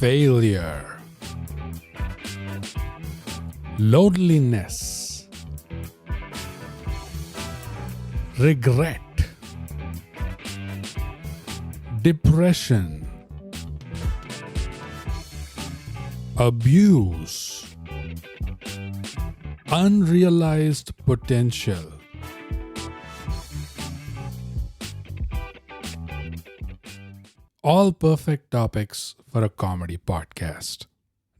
failure, loneliness, regret, depression, abuse, unrealized potential. All perfect topics for a comedy podcast.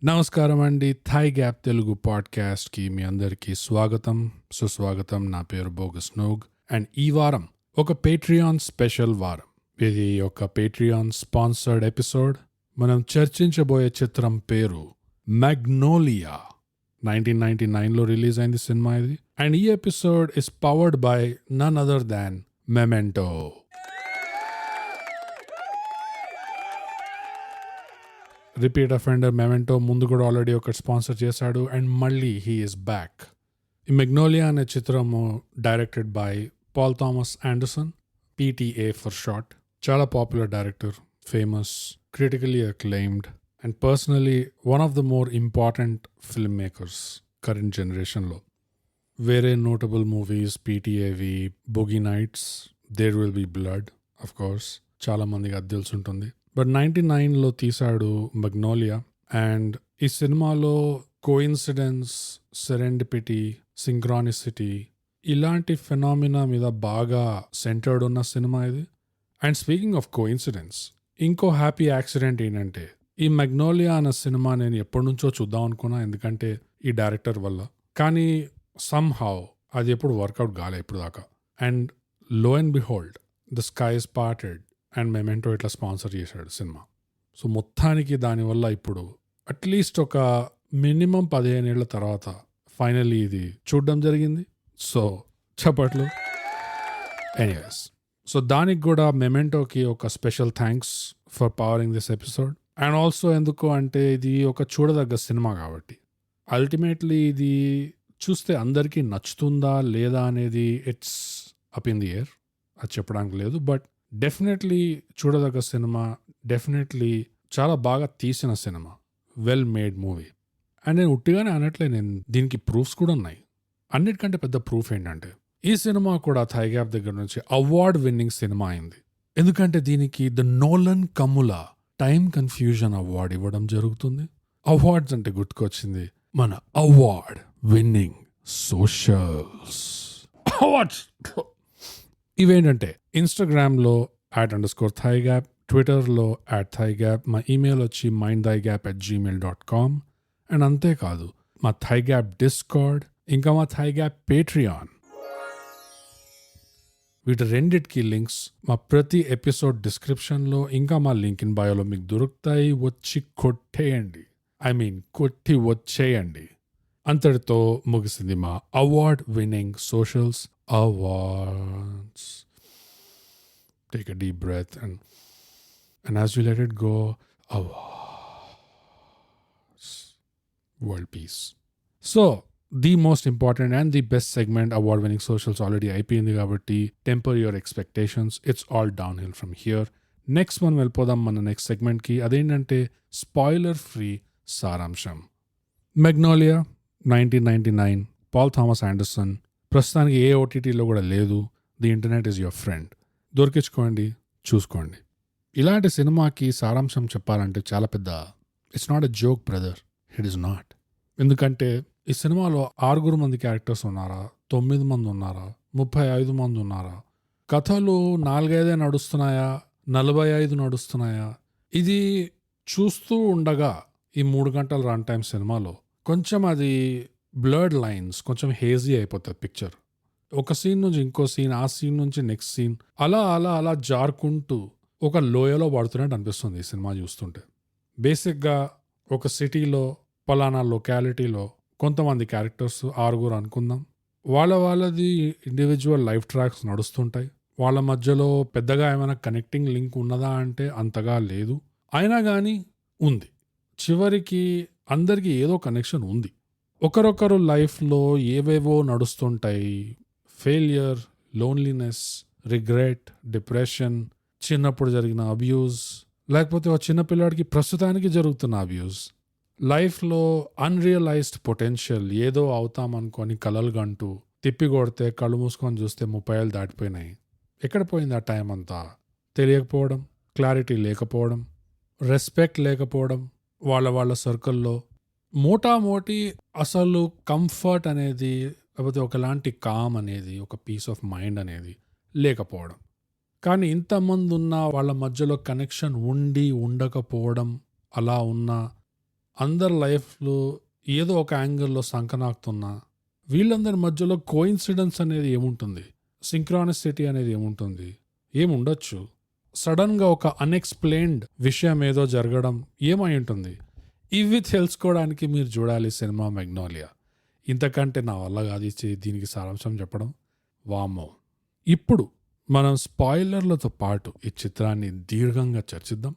నమస్కారం అండి, Thai gap Telugu పాడ్కాస్ట్కి మీ అందరికీ స్వాగతం, సుస్వాగతం. నా పేరు బోగస్ నోగ్ అండ్ ఈ వారం ఒక పేట్రియాన్ స్పెషల్ వారం. ఇది ఒక పేట్రియాన్ స్పాన్సర్డ్ ఎపిసోడ్. మనం చర్చించబోయే చిత్రం పేరు మ్యాగ్నోలియా. 1999లో రిలీజ్ అయింది సినిమా ఇది. అండ్ ఈ episode is powered by none other than Memento. Repeat offender Memento ముందు కూడా ఆల్రెడీ ఒకటి స్పాన్సర్ చేశాడు అండ్ మళ్ళీ హీ ఈస్ బ్యాక్. ఈ మెగ్నోలియా అనే చిత్రము directed by Paul Thomas Anderson, PTA for short. చాలా popular director, famous, critically acclaimed and personally one of the more important filmmakers current generationలో. వేరే నోటబుల్ మూవీస్ PTAవి Boogie Nights, there will be blood, of course చాలా మందికి అది తెలిసి ఉంటుంది. But 99లో తీశాడు మెగ్నోలియా. అండ్ ఈ సినిమాలో కోఇన్సిడెన్స్, సెరెండిపిటీ, సింక్రానిసిటీ ఇలాంటి ఫెనామినా మీద బాగా సెంటర్డ్ ఉన్న సినిమా ఇది. అండ్ స్పీకింగ్ ఆఫ్ కోఇన్సిడెన్స్, ఇంకో హ్యాపీ యాక్సిడెంట్ ఏంటంటే ఈ మెగ్నోలియా అన్న సినిమా నేను ఎప్పటి నుంచో చూద్దాం అనుకున్నా, ఎందుకంటే ఈ డైరెక్టర్ వల్ల. కానీ సమ్హౌ అది ఎప్పుడు వర్కౌట్ కాలే ఇప్పుడు దాకా. అండ్ లో and behold the skies parted and memento ఇట్లా స్పాన్సర్ చేశాడు సినిమా. సో మొత్తానికి దానివల్ల ఇప్పుడు అట్లీస్ట్ ఒక మినిమం 15 ఏళ్ల తర్వాత ఫైనల్లీ ఇది చూడడం జరిగింది. సో చప్పట్లు. ఎనీవేస్, సో దానికి కూడా మెమెంటోకి ఒక special thanks for pouring this episode. And also ఎందుకు అంటే ఇది ఒక చూడదగ్గ సినిమా కాబట్టి. అల్టిమేట్లీ ఇది చూస్తే అందరికీ నచ్చుతుందా లేదా అనేది it's up in the air, అది చెప్పడానికి లేదు. బట్ డెఫినెట్లీ చూడదగ్గ సినిమా, డెఫినెట్లీ చాలా బాగా తీసిన cinema, well made movie. And నేను ఉట్టిగానే అనట్లే, నేను దీనికి ప్రూఫ్స్ కూడా ఉన్నాయి. అన్నిటికంటే పెద్ద ప్రూఫ్ ఏంటంటే ఈ సినిమా కూడా థాయ్ గ్యాప్ దగ్గర నుంచి అవార్డ్ విన్నింగ్ సినిమా అయింది. ఎందుకంటే దీనికి ద నోలన్ కములా టైమ్ కన్ఫ్యూజన్ అవార్డ్ ఇవ్వడం జరుగుతుంది. అవార్డ్స్ అంటే గుర్తుకొచ్చింది మన అవార్డ్ విన్నింగ్ సోషల్స్ అవార్డ్స్. ఇవేంటంటే ఇన్స్టాగ్రామ్లో @_thaigap, ట్విట్టర్లో @thaigap, మా ఈమెయిల్ వచ్చి mindthaigap@gmail.com. అండ్ అంతేకాదు మా థాయ్ గ్యాప్ డిస్కార్డ్, ఇంకా మా థాయ్ గ్యాప్ పేట్రియాన్, వీటి రెండిటికి లింక్స్ మా ప్రతి ఎపిసోడ్ డిస్క్రిప్షన్లో, ఇంకా మా లింక్ ఇన్ బయోలో మీకు దొరుకుతాయి. వచ్చి కొట్టేయండి, కొట్టి వచ్చేయండి. అంతటితో ముగిసింది మా award winning socials awards. Take a deep breath and as you let it go, awards, world peace. So the most important and the best segment, award winning socials, already అయిపోయింది కాబట్టి temper your expectations. It's all downhill from here. Next మనం వెళ్ళిపోదాం మన next సెగ్మెంట్కి. అదేంటంటే spoiler free సారాంశం. Magnolia 1999, Paul Thomas Anderson. ప్రస్తుతానికి ఏ OTTలో కూడా లేదు. The internet is your friend. దొరికించుకోండి, చూసుకోండి. ఇలాంటి సినిమాకి సారాంశం చెప్పాలంటే చాలా పెద్ద, it's not a joke brother, it is not. ఎందుకంటే ఈ సినిమాలో 6 మంది క్యారెక్టర్స్ ఉన్నారా, 9 మంది ఉన్నారా, 35 మంది ఉన్నారా, కథలు 4-5 నడుస్తున్నాయా, 45 నడుస్తున్నాయా? ఇది చూస్తూ ఉండగా ఈ 3 గంటల రన్ టైం సినిమాలో కొంచెం అది బ్లర్డ్ లైన్స్, కొంచెం హేజీ అయిపోతుంది పిక్చర్. ఒక సీన్ నుంచి ఇంకో సీన్, ఆ సీన్ నుంచి నెక్స్ట్ సీన్, అలా అలా అలా జారుకుంటూ ఒక లోయలో పడుతున్నట్టు అనిపిస్తుంది ఈ సినిమా చూస్తుంటే. బేసిక్గా ఒక సిటీలో, పలానా లొకాలిటీలో కొంతమంది క్యారెక్టర్స్ 6 అనుకుందాం. వాళ్ళది ఇండివిజువల్ లైఫ్ ట్రాక్స్ నడుస్తుంటాయి. వాళ్ళ మధ్యలో పెద్దగా ఏమైనా కనెక్టింగ్ లింక్ ఉన్నదా అంటే అంతగా లేదు. అయినా కానీ ఉంది. చివరికి అందరికీ ఏదో కనెక్షన్ ఉంది. ఒకరొకరు లైఫ్లో ఏవేవో నడుస్తుంటాయి. ఫెయిల్యూర్, లోన్లీనెస్, రిగ్రెట్, డిప్రెషన్, చిన్నప్పుడు జరిగిన అబ్యూస్, లేకపోతే ఒక చిన్న పిల్లాడికి ప్రస్తుతానికి జరుగుతున్న అబ్యూస్, లైఫ్లో అన్రియలైజ్డ్ పొటెన్షియల్, ఏదో అవుతామనుకొని కలలు గంటూ తిప్పి కొడితే కళ్ళు మూసుకొని చూస్తే 30 ఏళ్ళు దాటిపోయినాయి. ఎక్కడ పోయింది ఆ టైం అంతా? తెలియకపోవడం, క్లారిటీ లేకపోవడం, రెస్పెక్ట్ లేకపోవడం వాళ్ళ సర్కిల్లో, మోటామోటి అసలు కంఫర్ట్ అనేది, లేకపోతే ఒకలాంటి కామ్ అనేది, ఒక పీస్ ఆఫ్ మైండ్ అనేది లేకపోవడం. కానీ ఇంతమంది ఉన్న వాళ్ళ మధ్యలో కనెక్షన్ ఉండి ఉండకపోవడం, అలా ఉన్న అందరి లైఫ్లో ఏదో ఒక యాంగిల్లో సంకనాకుతున్నా, వీళ్ళందరి మధ్యలో కోయిన్సిడెన్స్ అనేది ఏముంటుంది? సింక్రానిసిటీ అనేది ఏముంటుంది? ఏముండొచ్చు. సడన్గా ఒక అన్ఎక్స్ప్లెయిన్డ్ విషయం ఏదో జరగడం ఏమై ఉంటుంది? ఇవి తెలుసుకోవడానికి మీరు చూడాలి సినిమా మెగ్నోలియా. ఇంతకంటే నా వల్ల కాదు దీనికి సారాంశం చెప్పడం. వామ్మో. ఇప్పుడు మనం స్పాయిలర్లతో పాటు ఈ చిత్రాన్ని దీర్ఘంగా చర్చిద్దాం.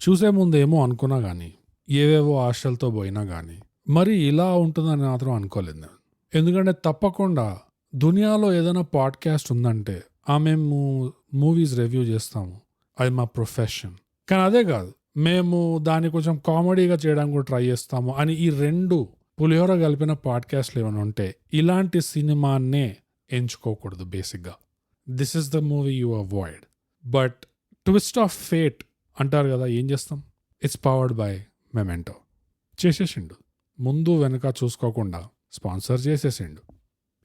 చూసే ముందు ఏమో అనుకున్నా కానీ, ఏవేవో ఆశలతో పోయినా కానీ, మరి ఇలా ఉంటుందని మాత్రం అనుకోలేదు నేను. ఎందుకంటే తప్పకుండా దునియాలో ఏదైనా పాడ్కాస్ట్ ఉందంటే మేము మూవీస్ రివ్యూ చేస్తాము, అది మా ప్రొఫెషన్. కానీ అదే కాదు, మేము దాన్ని కొంచెం కామెడీగా చేయడానికి కూడా ట్రై చేస్తాము అని ఈ రెండు పులిహోర కలిపిన పాడ్కాస్ట్లు ఏమైనా ఉంటే ఇలాంటి సినిమానే ఎంచుకోకూడదు. బేసిక్గా this is the movie you avoid. But twist of fate అంటారు కదా, ఏం చేస్తాం? It's powered by Memento. చేసేసిండు, ముందు వెనక చూసుకోకుండా స్పాన్సర్ చేసేసిండు.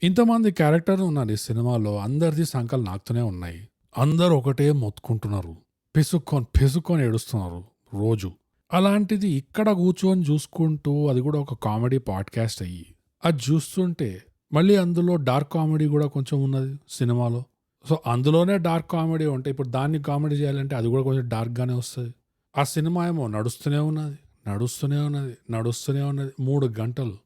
ఇంతమంది క్యారెక్టర్ ఉన్నారు ఈ సినిమాలో, అందరిది సంకలు నాకుతూనే ఉన్నాయి. అందరూ ఒకటే మొత్తుకుంటున్నారు, పెసుక్కొని ఏడుస్తున్నారు రోజు. అలాంటిది ఇక్కడ కూర్చొని చూసుకుంటూ, అది కూడా ఒక కామెడీ పాడ్కాస్ట్ అయ్యి, అది చూస్తుంటే మళ్ళీ అందులో డార్క్ కామెడీ కూడా కొంచెం ఉన్నది సినిమాలో. సో అందులోనే డార్క్ కామెడీ ఉంటే ఇప్పుడు దాన్ని కామెడీ చేయాలంటే అది కూడా కొంచెం డార్క్గానే వస్తుంది. ఆ సినిమా ఏమో నడుస్తూనే ఉన్నది 3 గంటలు.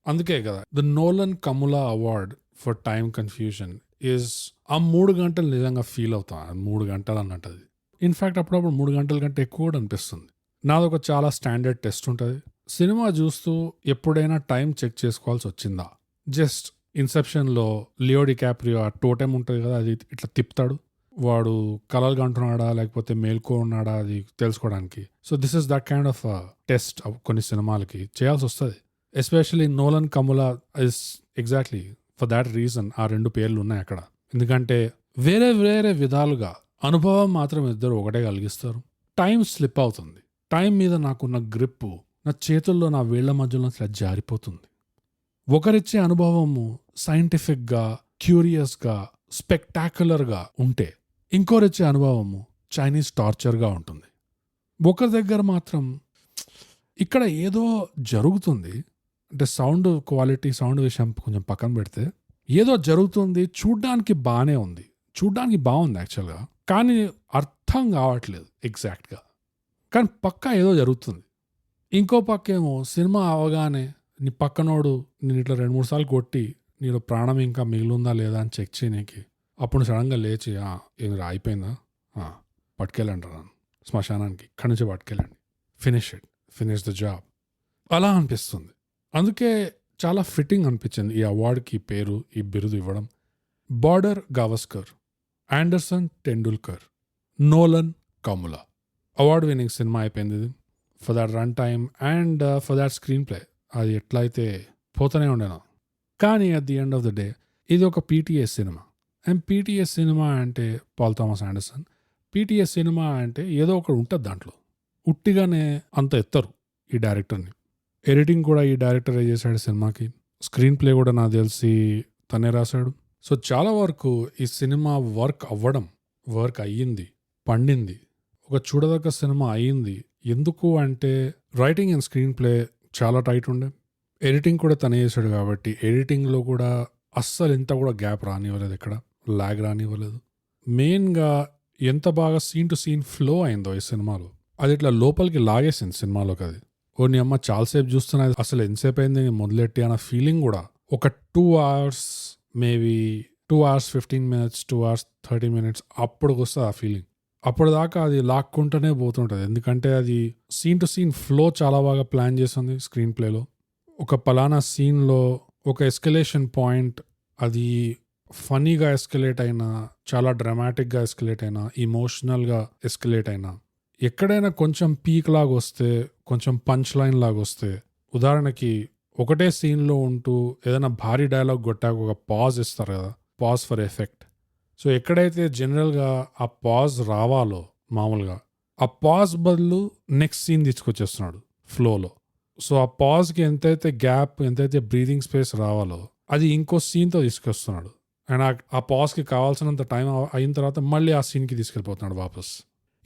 అందుకే కదా ద నోలన్ కములా award for time confusion is ఆ 3 గంటలు నిజంగా ఫీల్ అవుతాం. 3 గంటలు అన్నట్టు అది. ఇన్ఫ్యాక్ట్ అప్పుడప్పుడు 3 గంటల కంటే ఎక్కువ కూడా అనిపిస్తుంది. నాదొక చాలా స్టాండర్డ్ టెస్ట్ ఉంటుంది. సినిమా చూస్తూ ఎప్పుడైనా టైం చెక్ చేసుకోవాల్సి వచ్చిందా? జస్ట్ ఇన్సెప్షన్లో లియో డికాప్రియో ఆ టోటెమ్ ఉంటుంది కదా, అది ఇట్లా తిప్పుతాడు, వాడు కలలు కంటున్నాడా లేకపోతే మేల్కో ఉన్నాడా అది తెలుసుకోవడానికి. So this is that kind of test కొన్ని సినిమాలకి చేయాల్సి వస్తుంది. ఎస్పెషలీ నోలన్ కములా is exactly for that reason ఆ 2 పేర్లు ఉన్నాయి అక్కడ. ఎందుకంటే వేరే వేరే విధాలుగా అనుభవం మాత్రం ఇద్దరు ఒకటే కలిగిస్తారు. టైం స్లిప్ అవుతుంది. టైం మీద నాకున్న గ్రిప్పు నా చేతుల్లో, నా వేళ్ల మధ్యలో జారిపోతుంది. ఒకరిచ్చే అనుభవము సైంటిఫిక్గా, క్యూరియస్గా, స్పెక్టాక్యులర్గా ఉంటే, ఇంకోరిచ్చే అనుభవము చైనీస్ టార్చర్గా ఉంటుంది. ఒకరి దగ్గర మాత్రం ఇక్కడ ఏదో జరుగుతుంది అంటే సౌండ్ క్వాలిటీ, సౌండ్ విషయం కొంచెం పక్కన పెడితే ఏదో జరుగుతుంది, చూడ్డానికి బాగానే ఉంది, చూడ్డానికి బాగుంది యాక్చువల్గా, కానీ అర్థం కావట్లేదు ఎగ్జాక్ట్గా. కానీ పక్కా ఏదో జరుగుతుంది. ఇంకో పక్కేమో సినిమా అవగానే నీ పక్కనోడు నేను ఇట్లా 2-3 సార్లు కొట్టి నీలో ప్రాణం ఇంకా మిగిలిందా లేదా అని చెక్ చేయనీకి, అప్పుడు సడన్గా లేచి ఏం అయిపోయిందా, పట్టుకెళ్ళండి రా శ్మశానానికి, ఇక్కడి నుంచి పట్టుకెళ్ళండి, ఫినిష్ ద జాబ్ అలా అనిపిస్తుంది. అందుకే చాలా ఫిట్టింగ్ అనిపించింది ఈ అవార్డుకి పేరు, ఈ బిరుదు ఇవ్వడం. Border Gavaskar, Anderson Tendulkar, Nolan కములా అవార్డు విన్నింగ్ సినిమా అయిపోయింది ఇది. For that run time and for that screenplay అది ఎట్లయితే పోతూనే ఉండేను. కానీ at the end of the day ఇది ఒక పీటీఎస్ సినిమా. అండ్ పీటీఎస్ సినిమా అంటే పాల్ థామస్ ఆండర్సన్. పీటీఎస్ సినిమా అంటే ఏదో ఒకటి ఉంటుంది దాంట్లో. ఉట్టిగానే అంత ఎత్తరు ఈ డైరెక్టర్ని. ఎడిటింగ్ కూడా ఈ డైరెక్టరే చేశాడు సినిమాకి. స్క్రీన్ ప్లే కూడా నాకు తెలిసి తనే రాశాడు. సో చాలా వరకు ఈ సినిమా వర్క్ అయ్యింది, పండింది, ఒక చూడదగ్గ సినిమా అయ్యింది. ఎందుకు అంటే రైటింగ్ అండ్ స్క్రీన్ ప్లే చాలా టైట్ ఉండే, ఎడిటింగ్ కూడా తనే చేశాడు కాబట్టి ఎడిటింగ్లో కూడా అస్సలు ఇంత కూడా గ్యాప్ రానివ్వలేదు, ఎక్కడ లాగ్ రానివ్వలేదు. మెయిన్గా ఎంత బాగా సీన్ టు సీన్ ఫ్లో అయిందో ఈ సినిమాలో, అది ఇట్లా లోపలికి లాగేసింది సినిమాలోకి. అది నీ అమ్మ చాలాసేపు చూస్తున్నది, అసలు ఎంతసేపు అయింది మొదలెట్టి అన్న ఫీలింగ్ కూడా ఒక 2 hours, maybe 2 hours 15 minutes, 2 hours 30 minutes అప్పుడు వస్తుంది ఆ ఫీలింగ్. అప్పుడు దాకా అది లాక్కుంటూనే పోతుంటుంది. ఎందుకంటే అది సీన్ టు సీన్ ఫ్లో చాలా బాగా ప్లాన్ చేస్తుంది స్క్రీన్ ప్లేలో. ఒక పలానా సీన్లో ఒక ఎస్కలేషన్ పాయింట్, అది ఫనీగా ఎస్కలేట్ అయినా, చాలా డ్రామాటిక్గా ఎస్కలేట్ అయినా, ఇమోషనల్గా ఎస్కలేట్ అయినా, ఎక్కడైనా కొంచెం పీక్ లాగా వస్తే, కొంచెం పంచ్ లైన్ లాగా వస్తే, ఉదాహరణకి ఒకటే సీన్లో ఉంటూ ఏదైనా భారీ డైలాగ్ కొట్టాక ఒక పాజ్ ఇస్తారు కదా, పాజ్ ఫర్ ఎఫెక్ట్. సో ఎక్కడైతే జనరల్గా ఆ పాజ్ రావాలో మామూలుగా, ఆ పాజ్ బదులు నెక్స్ట్ సీన్ తీసుకొచ్చేస్తున్నాడు ఫ్లోలో. సో ఆ పాజ్కి ఎంతైతే గ్యాప్, ఎంతైతే బ్రీదింగ్ స్పేస్ రావాలో అది ఇంకో సీన్తో తీసుకొస్తున్నాడు. అండ్ ఆ పాజ్కి కావాల్సినంత టైం అయిన తర్వాత మళ్ళీ ఆ సీన్కి తీసుకెళ్ళిపోతున్నాడు వాపస్.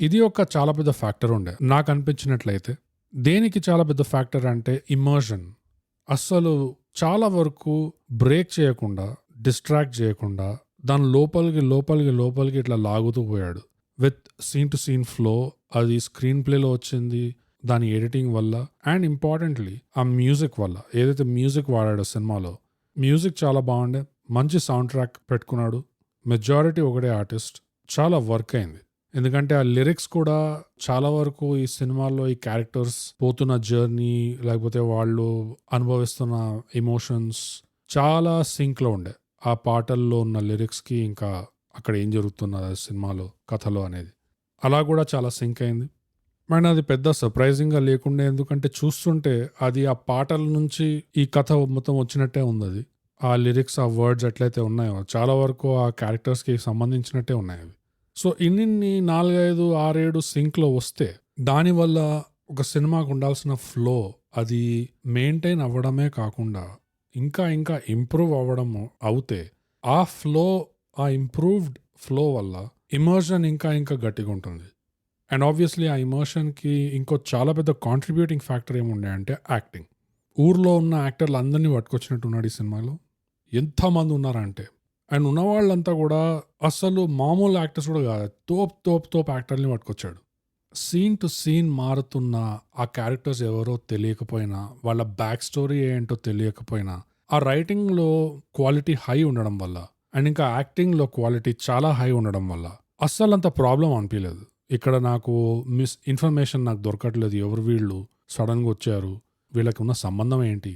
ఇది ఒక చాలా పెద్ద ఫ్యాక్టర్ ఉండే నాకు అనిపించినట్లయితే. దేనికి చాలా పెద్ద ఫ్యాక్టర్ అంటే ఇమర్షన్. అస్సలు చాలా వరకు బ్రేక్ చేయకుండా, డిస్ట్రాక్ట్ చేయకుండా దాని లోపలికి ఇట్లా లాగుతూ పోయాడు with scene to scene flow. అది స్క్రీన్ ప్లేలో వచ్చింది, దాని ఎడిటింగ్ వల్ల, అండ్ ఇంపార్టెంట్లీ ఆ మ్యూజిక్ వల్ల. ఏదైతే మ్యూజిక్ వాడాడో సినిమాలో, మ్యూజిక్ చాలా బాగుండే. మంచి సౌండ్ ట్రాక్ పెట్టుకున్నాడు. మెజారిటీ ఒకటే ఆర్టిస్ట్. చాలా వర్క్ అయింది. ఎందుకంటే ఆ లిరిక్స్ కూడా చాలా వరకు ఈ సినిమాల్లో ఈ క్యారెక్టర్స్ పోతున్న జర్నీ, లేకపోతే వాళ్ళు అనుభవిస్తున్న ఎమోషన్స్ చాలా సింక్లో ఉండే. ఆ పాటల్లో ఉన్న లిరిక్స్కి ఇంకా అక్కడ ఏం జరుగుతున్నది సినిమాలో, కథలో అనేది అలా కూడా చాలా సింక్ అయింది. అండ్ అది పెద్ద సర్ప్రైజింగ్గా లేకుండా, ఎందుకంటే చూస్తుంటే అది ఆ పాటల నుంచి ఈ కథ మొత్తం వచ్చినట్టే ఉంది. అది ఆ లిరిక్స్, ఆ వర్డ్స్ ఎట్లయితే ఉన్నాయో చాలా వరకు ఆ క్యారెక్టర్స్కి సంబంధించినట్టే ఉన్నాయి అవి. సో ఇన్ని 4, 5, 6, 7 సింక్లో వస్తే దానివల్ల ఒక సినిమాకు ఉండాల్సిన ఫ్లో అది మెయింటైన్ అవ్వడమే కాకుండా ఇంకా ఇంకా ఇంప్రూవ్ అవ్వడము అవుతే, ఆ ఫ్లో, ఆ ఇంప్రూవ్డ్ ఫ్లో వల్ల ఇమర్షన్ ఇంకా ఇంకా గట్టిగా ఉంటుంది. అండ్ ఆబ్వియస్లీ ఆ ఇమోషన్కి ఇంకో చాలా పెద్ద కాంట్రిబ్యూటింగ్ ఫ్యాక్టర్ ఏముండే అంటే యాక్టింగ్. ఊర్లో ఉన్న యాక్టర్లు అందరినీ పట్టుకొచ్చినట్టు ఉన్నాడు ఈ సినిమాలో. ఎంతమంది ఉన్నారంటే, అండ్ ఉన్నవాళ్ళంతా కూడా అసలు మామూలు యాక్టర్స్ కూడా కాదు, తోప్ యాక్టర్ని పట్టుకొచ్చాడు. సీన్ టు సీన్ మారుతున్న ఆ క్యారెక్టర్స్ ఎవరో తెలియకపోయినా, వాళ్ళ బ్యాక్ స్టోరీ ఏంటో తెలియకపోయినా, ఆ రైటింగ్లో క్వాలిటీ హై ఉండడం వల్ల, అండ్ ఇంకా యాక్టింగ్లో క్వాలిటీ చాలా హై ఉండడం వల్ల అస్సలు అంత ప్రాబ్లం అనిపించలేదు. ఇక్కడ నాకు ఇన్ఫర్మేషన్ నాకు దొరకట్లేదు, ఎవరు వీళ్ళు సడన్గా వచ్చారు, వీళ్ళకి ఉన్న సంబంధం ఏంటి,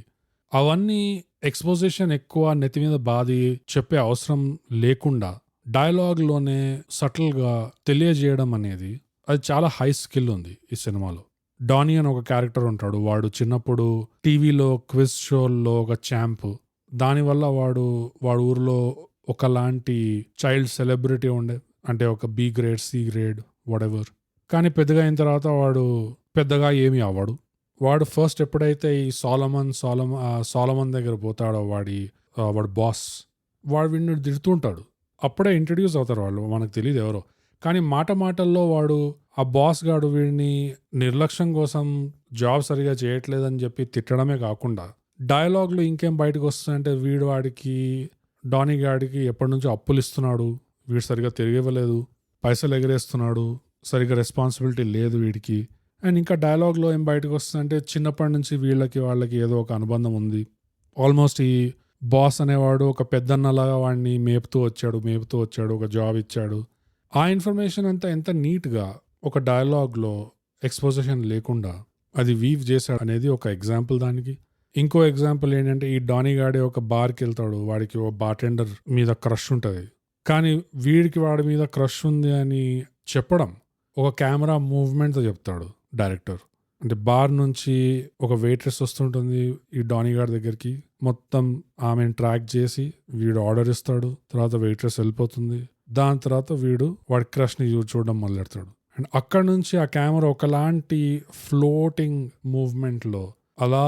అవన్నీ ఎక్స్పోజిషన్ ఎక్కువ నెత్తి మీద బాది చెప్పే అవసరం లేకుండా డైలాగ్లోనే సటిల్గా తెలియజేయడం అనేది, అది చాలా హై స్కిల్ ఉంది ఈ సినిమాలో. డానీ అని ఒక క్యారెక్టర్ ఉంటాడు. వాడు చిన్నప్పుడు టీవీలో క్విజ్ షోల్లో ఒక ఛాంప్. దానివల్ల వాడు ఊర్లో ఒకలాంటి చైల్డ్ సెలబ్రిటీ ఉండే, అంటే ఒక B grade, C grade, whatever. కానీ పెద్దగా అయిన తర్వాత వాడు పెద్దగా ఏమీ అవ్వడు. వాడు ఫస్ట్ ఎప్పుడైతే ఈ సాలమన్ దగ్గర పోతాడో, వాడు బాస్, వాడు వీడిని తిడుతుంటాడు. అప్పుడే ఇంట్రడ్యూస్ అవుతారు వాళ్ళు, మనకు తెలియదు ఎవరో. కానీ మాటల్లో వాడు ఆ బాస్ గాడు వీడిని నిర్లక్ష్యం కోసం జాబ్ సరిగా చేయట్లేదని చెప్పి తిట్టడమే కాకుండా, డైలాగ్లు ఇంకేం బయటకు వస్తుందంటే వాడికి డానీ గాడికి ఎప్పటి నుంచో అప్పులు ఇస్తున్నాడు, వీడు సరిగా తిరిగివ్వలేదు, పైసలు ఎగరేస్తున్నాడు, సరిగా రెస్పాన్సిబిలిటీ లేదు వీడికి. అండ్ ఇంకా డైలాగ్లో ఏం బయటకు వస్తుందంటే చిన్నప్పటి నుంచి వాళ్ళకి ఏదో ఒక అనుబంధం ఉంది. ఆల్మోస్ట్ ఈ బాస్ అనేవాడు ఒక పెద్దన్నలాగా వాడిని మేపుతూ వచ్చాడు, ఒక జాబ్ ఇచ్చాడు. ఆ ఇన్ఫర్మేషన్ అంతా ఎంత నీట్గా ఒక డైలాగ్లో ఎక్స్పోజిషన్ లేకుండా అది వీవ్ చేశాడు అనేది ఒక ఎగ్జాంపుల్ దానికి. ఇంకో ఎగ్జాంపుల్ ఏంటంటే, ఈ డానీ గాడే ఒక బార్కి వెళ్తాడు, వాడికి ఒక బార్టెండర్ మీద క్రష్ ఉంటుంది. కానీ వాడి మీద క్రష్ ఉంది అని చెప్పడం ఒక కెమెరా మూవ్మెంట్తో చెప్తాడు డైరెక్టర్. అంటే బార్ నుంచి ఒక వెయిట్రెస్ వస్తుంటుంది ఈ డానీ గారి దగ్గరికి, మొత్తం ఆమెను ట్రాక్ చేసి వీడు ఆర్డర్ ఇస్తాడు, తర్వాత వెయిట్రెస్ వెళ్ళిపోతుంది, దాని తర్వాత వాడి క్రష్ని చూడడం మొదలెడతాడు. అండ్ అక్కడ నుంచి ఆ కెమెరా ఒకలాంటి ఫ్లోటింగ్ మూవ్మెంట్లో అలా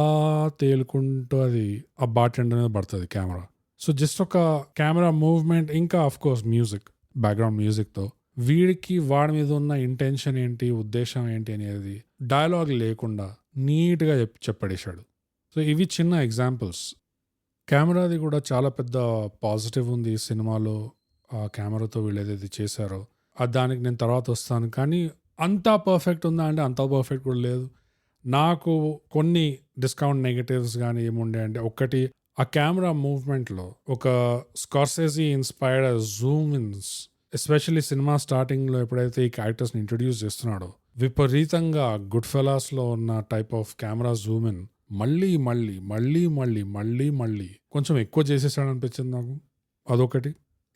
తేలుకుంటూ అది ఆ బార్టెండర్ మీద పడుతుంది కెమెరా. సో జస్ట్ ఒక కెమెరా మూవ్మెంట్, ఇంకా ఆఫ్ కోర్స్ మ్యూజిక్, బ్యాక్గ్రౌండ్ మ్యూజిక్తో వాడి మీద ఉన్న ఇంటెన్షన్ ఏంటి, ఉద్దేశం ఏంటి అనేది డైలాగ్ లేకుండా నీట్గా చెప్పడేశాడు. సో ఇవి చిన్న ఎగ్జాంపుల్స్. కెమెరాది కూడా చాలా పెద్ద పాజిటివ్ ఉంది ఈ సినిమాలో. ఆ కెమెరాతో వీళ్ళు ఏదైతే చేశారో దానికి నేను తర్వాత వస్తాను. కానీ అంతా పర్ఫెక్ట్ ఉందా అంటే అంత పర్ఫెక్ట్ కూడా లేదు. నాకు కొన్ని డిస్కౌంట్ నెగటివ్స్ కానీ ఏముండే అంటే, ఒకటి ఆ కెమెరా మూవ్మెంట్లో ఒక స్కార్సెసీ ఇన్స్పైర్డ్ జూమ్ ఇన్స్, ఎస్పెషల్లీ సినిమా స్టార్టింగ్లో ఎప్పుడైతే ఈ క్యారెక్టర్స్ని ఇంట్రడ్యూస్ చేస్తున్నాడో, విపరీతంగా గుడ్ ఫెలాస్లో ఉన్న type of camera Zoom in మళ్ళీ కొంచెం ఎక్కువ చేసేసాడు అనిపించింది నాకు. అదొకటి.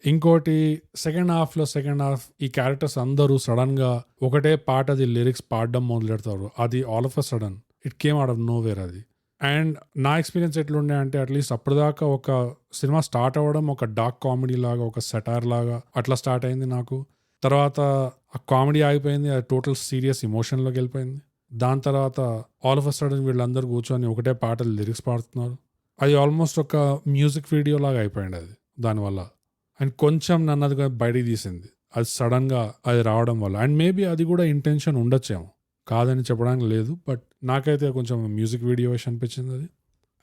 ఇంకోటి సెకండ్ హాఫ్ ఈ క్యారెక్టర్స్ అందరూ సడన్ గా ఒకటే పాటది లిరిక్స్ పాడడం మొదలెడతారు. అది all of a sudden it came out of know where అది. అండ్ నా ఎక్స్పీరియన్స్ ఎట్లుండే అంటే అట్లీస్ట్ అప్పటిదాకా ఒక సినిమా స్టార్ట్ అవ్వడం ఒక డార్క్ కామెడీ లాగా, ఒక సెటార్ లాగా అట్లా స్టార్ట్ అయింది నాకు. తర్వాత ఆ కామెడీ ఆగిపోయింది, అది టోటల్ సీరియస్ ఎమోషన్లోకి వెళ్ళిపోయింది. దాని తర్వాత ఆల్ ఆఫ్ అ సడన్ వీళ్ళందరూ కూర్చొని ఒకటే పాటలు లిరిక్స్ పాడుతున్నారు. అది ఆల్మోస్ట్ ఒక మ్యూజిక్ వీడియో లాగా అయిపోయింది అది దానివల్ల. అండ్ కొంచెం నన్ను అది బయటికి తీసింది అది సడన్గా అది రావడం వల్ల. అండ్ మేబీ అది కూడా ఇంటెన్షన్ ఉండొచ్చేమో, కాదని చెప్పడానికి లేదు, బట్ నాకైతే కొంచెం మ్యూజిక్ వీడియో అనిపించింది అది.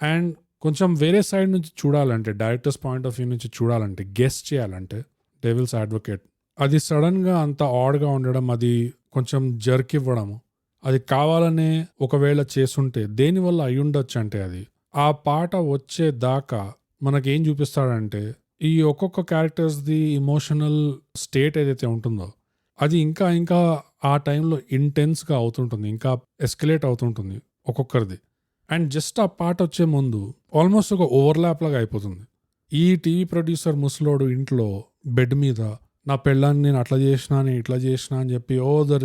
అండ్ కొంచెం వేరే సైడ్ నుంచి చూడాలంటే, డైరెక్టర్స్ పాయింట్ ఆఫ్ వ్యూ నుంచి చూడాలంటే, గెస్ చేయాలంటే డెవిల్స్ అడ్వకేట్ అది సడన్గా అంత ఆడ్గా ఉండడం, అది కొంచెం జర్క్ ఇవ్వడము, అది కావాలనే ఒకవేళ చేసుంటే దేనివల్ల అయి ఉండొచ్చు అంటే అది ఆ పాట వచ్చేదాకా మనకేం చూపిస్తాడంటే ఈ ఒక్కొక్క క్యారెక్టర్స్ది ఇమోషనల్ స్టేట్ ఏదైతే ఉంటుందో అది ఇంకా ఇంకా ఆ టైంలో ఇంటెన్స్గా అవుతుంటుంది, ఇంకా ఎస్కలేట్ అవుతుంటుంది ఒక్కొక్కరిది. అండ్ జస్ట్ ఆ పాట వచ్చే ముందు ఆల్మోస్ట్ ఒక ఓవర్లాప్ లాగా అయిపోతుంది. ఈ టీవీ ప్రొడ్యూసర్ ముసలోడు ఇంట్లో బెడ్ మీద నా పెళ్ళాన్ని నేను అట్లా చేసినా, నేను ఇట్లా చేసినా అని చెప్పి ద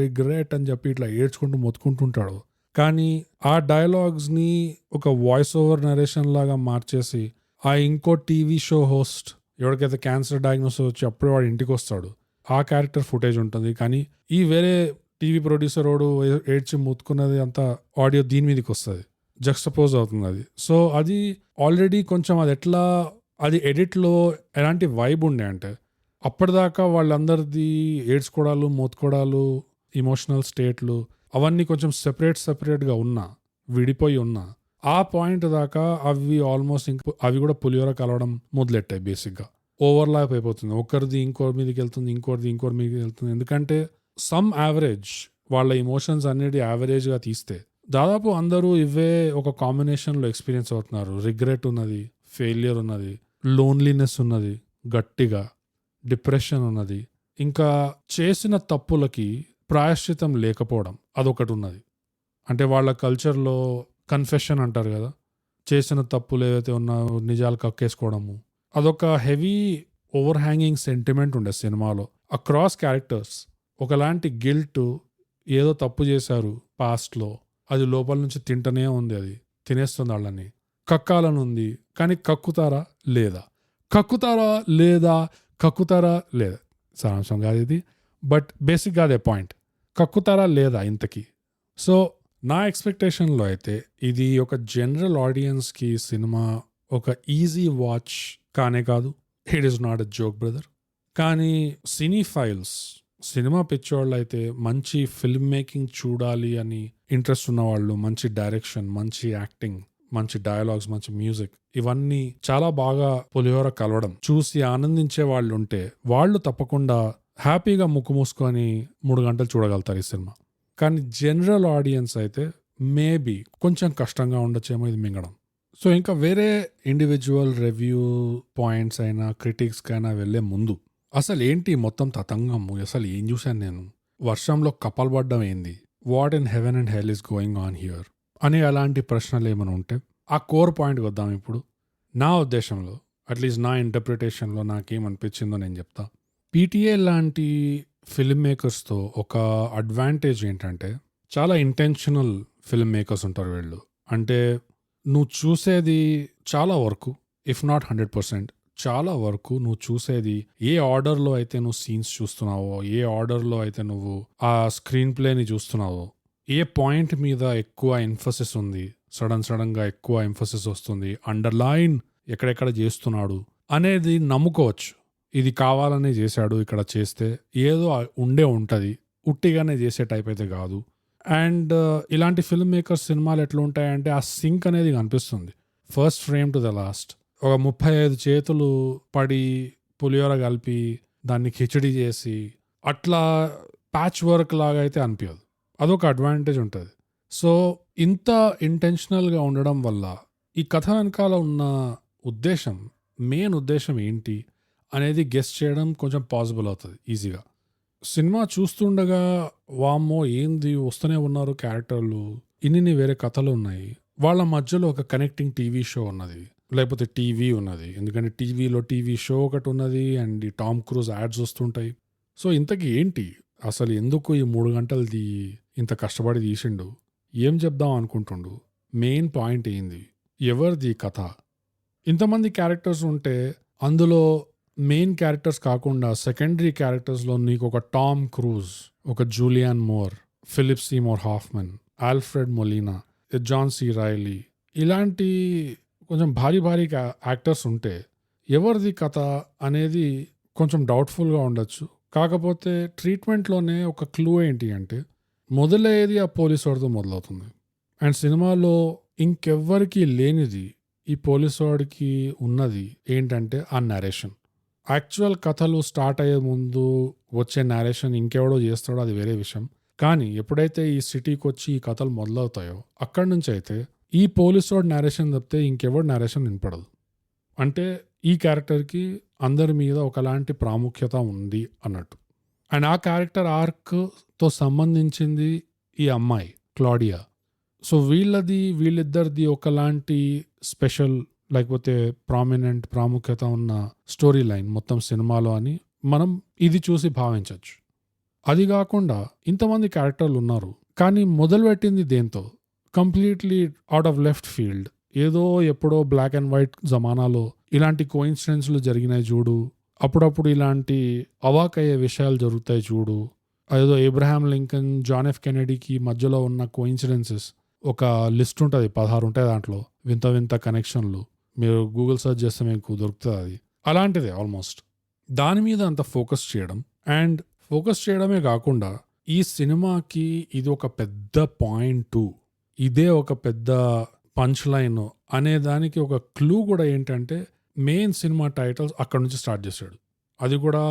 రిగ్రెట్ అని చెప్పి ఇట్లా ఏడ్చుకుంటూ మొత్తుకుంటుంటాడు. కానీ ఆ డైలాగ్స్ని ఒక వాయిస్ ఓవర్ నరేషన్ లాగా మార్చేసి ఆ ఇంకో టీవీ షో హోస్ట్ ఎవరికైతే క్యాన్సర్ డయాగ్నోసిస్ వచ్చి అప్పుడే వాడు ఇంటికి వస్తాడు, ఆ క్యారెక్టర్ ఫుటేజ్ ఉంటుంది. కానీ ఈ వేరే టీవీ ప్రొడ్యూసర్ వాడు ఏడ్చి ముత్తుకున్నది అంతా ఆడియో దీని మీదకి వస్తుంది, జక్స్టపోజ్ అవుతుంది అది. సో అది ఆల్రెడీ కొంచెం అది ఎట్లా అది ఎడిట్లో ఎలాంటి వైబ్ ఉండే అంటే అప్పటిదాకా వాళ్ళందరిది ఏడ్చుకోవడాలు, మోతుకోవడాలు, ఇమోషనల్ స్టేట్లు అవన్నీ కొంచెం సెపరేట్గా ఉన్నా, విడిపోయి ఉన్నా, ఆ పాయింట్ దాకా అవి ఆల్మోస్ట్ అవి కూడా పులిహోర కలవడం మొదలెట్టాయి. బేసిక్గా ఓవర్లాప్ అయిపోతుంది, ఒకరిది ఇంకోరి మీదకి వెళ్తుంది, ఇంకోరిది ఇంకోరి మీదకి వెళ్తుంది. ఎందుకంటే సమ్ యావరేజ్ వాళ్ళ ఇమోషన్స్ అనేది యావరేజ్గా తీస్తే దాదాపు అందరూ ఇవే ఒక కాంబినేషన్లో ఎక్స్పీరియన్స్ అవుతున్నారు. రిగ్రెట్ ఉన్నది, ఫెయిల్యూర్ ఉన్నది, లోన్లీనెస్ ఉన్నది, గట్టిగా డిప్రెషన్ ఉన్నది, ఇంకా చేసిన తప్పులకి ప్రాయశ్చితం లేకపోవడం అదొకటి ఉన్నది. అంటే వాళ్ళ కల్చర్లో కన్ఫెషన్ అంటారు కదా, చేసిన తప్పులు ఏవైతే ఉన్నాయో నిజాలు కక్కేసుకోవడము, అదొక హెవీ ఓవర్ హ్యాంగింగ్ సెంటిమెంట్ ఉండే సినిమాలో. అక్రాస్ క్యారెక్టర్స్ ఒకలాంటి గిల్ట్, ఏదో తప్పు చేశారు పాస్ట్లో, అది లోపల నుంచి తింటనే ఉంది, అది తినేస్తుంది వాళ్ళని, కక్కాలని ఉంది. కానీ కక్కుతారా లేదా, కక్కుతారా లేదా సారాంశం కాదు ఇది, బట్ బేసిక్గా అదే పాయింట్, కక్కుతారా లేదా ఇంతకీ. సో నా ఎక్స్పెక్టేషన్లో అయితే ఇది ఒక జనరల్ ఆడియన్స్కి సినిమా ఒక ఈజీ వాచ్ కానే కాదు. It is not a joke brother. కానీ సినీఫైల్స్, సినిమా పిచ్చోళ్ళు అయితే, మంచి ఫిల్మ్ మేకింగ్ చూడాలి అని ఇంట్రెస్ట్ ఉన్నవాళ్ళు, మంచి డైరెక్షన్, మంచి యాక్టింగ్, మంచి డైలాగ్స్, మంచి మ్యూజిక్, ఇవన్నీ చాలా బాగా పులిహోర కలవడం చూసి ఆనందించే వాళ్ళు ఉంటే వాళ్ళు తప్పకుండా హ్యాపీగా ముక్కు మూసుకొని 3 గంటలు చూడగలుగుతారు ఈ సినిమా. కానీ జనరల్ ఆడియన్స్ అయితే మేబీ కొంచెం కష్టంగా ఉండొచ్చేమో ఇది మింగడం. సో ఇంకా వేరే ఇండివిజువల్ రివ్యూ పాయింట్స్ అయినా క్రిటిక్స్కి అయినా వెళ్ళే ముందు అసలు ఏంటి మొత్తం తతంగము, అసలు ఏం చూశాను నేను, వర్షంలో కప్పలు పడ్డం ఏంది, what in heaven and hell is going on here అని అలాంటి ప్రశ్నలు ఏమైనా ఉంటే ఆ కోర్ పాయింట్కి వద్దాం. ఇప్పుడు నా ఉద్దేశంలో, అట్లీస్ట్ నా ఇంటర్ప్రిటేషన్లో నాకేమనిపించిందో నేను చెప్తా. పీటీఏ లాంటి ఫిల్మ్ మేకర్స్తో ఒక అడ్వాంటేజ్ ఏంటంటే చాలా ఇంటెన్షనల్ ఫిల్మ్ మేకర్స్ ఉంటారు వీళ్ళు. అంటే నువ్వు చూసేది చాలా వరకు, ఇఫ్ నాట్ 100%, చాలా వరకు నువ్వు చూసేది ఏ ఆర్డర్లో అయితే నువ్వు సీన్స్ చూస్తున్నావో, ఏ ఆర్డర్లో అయితే నువ్వు ఆ స్క్రీన్ ప్లేని చూస్తున్నావో, ఏ పాయింట్ మీద ఎక్కువ ఎంఫసిస్ ఉంది, సడన్గా ఎక్కువ ఎంఫసిస్ వస్తుంది, అండర్లైన్ ఎక్కడెక్కడ చేస్తున్నాడు అనేది నమ్ముకోవచ్చు. ఇది కావాలనే చేశాడు, ఇక్కడ చేస్తే ఏదో ఉండే ఉంటుంది, ఉట్టిగానే చేసే టైప్ అయితే కాదు. అండ్ ఇలాంటి ఫిల్మ్ మేకర్స్ సినిమాలు ఎట్లా ఉంటాయంటే ఆ సింక్ అనేది కనిపిస్తుంది first frame to the last. ఒక 35 చేతులు పడి పులిహోర కలిపి దాన్ని కిచడి చేసి అట్లా ప్యాచ్ వర్క్ లాగా అయితే అనిపించదు. అదొక అడ్వాంటేజ్ ఉంటుంది. సో ఇంత ఇంటెన్షనల్గా ఉండడం వల్ల ఈ కథ వెనకాల ఉన్న ఉద్దేశం, మెయిన్ ఉద్దేశం ఏంటి అనేది గెస్ చేయడం కొంచెం పాసిబుల్ అవుతుంది ఈజీగా. సినిమా చూస్తుండగా వామ్మో ఏంది వస్తూనే ఉన్నారు క్యారెక్టర్లు, ఇన్ని వేరే కథలు ఉన్నాయి, వాళ్ళ మధ్యలో ఒక కనెక్టింగ్ టీవీ షో ఉన్నది, లేకపోతే టీవీ ఉన్నది, ఎందుకంటే టీవీలో టీవీ షో ఒకటి ఉన్నది అండ్ ఈ టామ్ క్రూజ్ యాడ్స్ వస్తుంటాయి. సో ఇంతకీ ఏంటి అసలు, ఎందుకు ఈ 3 గంటలది ఇంత కష్టపడి తీసిండు, ఏం చెప్దాం అనుకుంటుండు, మెయిన్ పాయింట్ ఏంది, ఎవరిది కథ? ఇంతమంది క్యారెక్టర్స్ ఉంటే అందులో మెయిన్ క్యారెక్టర్స్ కాకుండా సెకండరీ క్యారెక్టర్స్లో నీకు ఒక టామ్ క్రూజ్, ఒక Julianne Moore, Philip Seymour Hoffman, Alfred Molina, John C Reilly, ఇలాంటి కొంచెం భారీ భారీ యాక్టర్స్ ఉంటే ఎవరిది కథ అనేది కొంచెం డౌట్ఫుల్గా ఉండొచ్చు. కాకపోతే ట్రీట్మెంట్లోనే ఒక క్లూ ఏంటి అంటే, మొదలయ్యేది ఆ పోలీస్ వాడితో మొదలవుతుంది. అండ్ సినిమాలో ఇంకెవ్వరికి లేనిది ఈ పోలీస్ వాడికి ఉన్నది ఏంటంటే ఆ నరేషన్. యాక్చువల్ కథలు స్టార్ట్ అయ్యే ముందు వచ్చే నరేషన్ ఇంకెవడో చేస్తాడో అది వేరే విషయం. కానీ ఎప్పుడైతే ఈ సిటీకి వచ్చి ఈ కథలు మొదలవుతాయో అక్కడి నుంచి అయితే ఈ పోలీస్ వాడు నరేషన్ తప్పితే ఇంకెవడు నరేషన్ వినపడదు. అంటే ఈ క్యారెక్టర్కి అందరి మీద ఒకలాంటి ప్రాముఖ్యత ఉంది అన్నట్టు. అండ్ ఆ క్యారెక్టర్ ఆర్క్తో సంబంధించింది ఈ అమ్మాయి క్లాడియా. సో వీళ్ళిద్దరిది ఒకలాంటి స్పెషల్ లేకపోతే ప్రాముఖ్యత ఉన్న స్టోరీ లైన్ మొత్తం సినిమాలో అని మనం ఇది చూసి భావించవచ్చు. అది కాకుండా ఇంతమంది క్యారెక్టర్లు ఉన్నారు, కానీ మొదలుపెట్టింది దేంతో? Completely out of left field. ఏదో ఎప్పుడో బ్లాక్ అండ్ వైట్ జమానాలో ఇలాంటి కోయిన్సిడెన్స్లు జరిగినాయి చూడు, అప్పుడప్పుడు ఇలాంటి అవాకయ్యే విషయాలు జరుగుతాయి చూడు. ఏదో ఏబ్రహాం లింకన్, జాన్ ఎఫ్ కెనడీకి మధ్యలో ఉన్న కోయిన్సిడెన్సెస్ ఒక లిస్ట్ ఉంటుంది, 16 ఉంటాయి దాంట్లో, వింత వింత కనెక్షన్లు. మీరు గూగుల్ సెర్చ్ చేస్తే మీకు దొరుకుతుంది అది. అలాంటిదే ఆల్మోస్ట్. దాని మీద అంత ఫోకస్ చేయడం, అండ్ ఫోకస్ చేయడమే కాకుండా ఈ సినిమాకి ఇది ఒక పెద్ద పాయింట్, ఇదే ఒక పెద్ద పంచ్ లైన్ అనే దానికి ఒక క్లూ కూడా ఏంటంటే, మెయిన్ సినిమా టైటిల్స్ అక్కడ నుంచి స్టార్ట్ చేశాడు. అది కూడా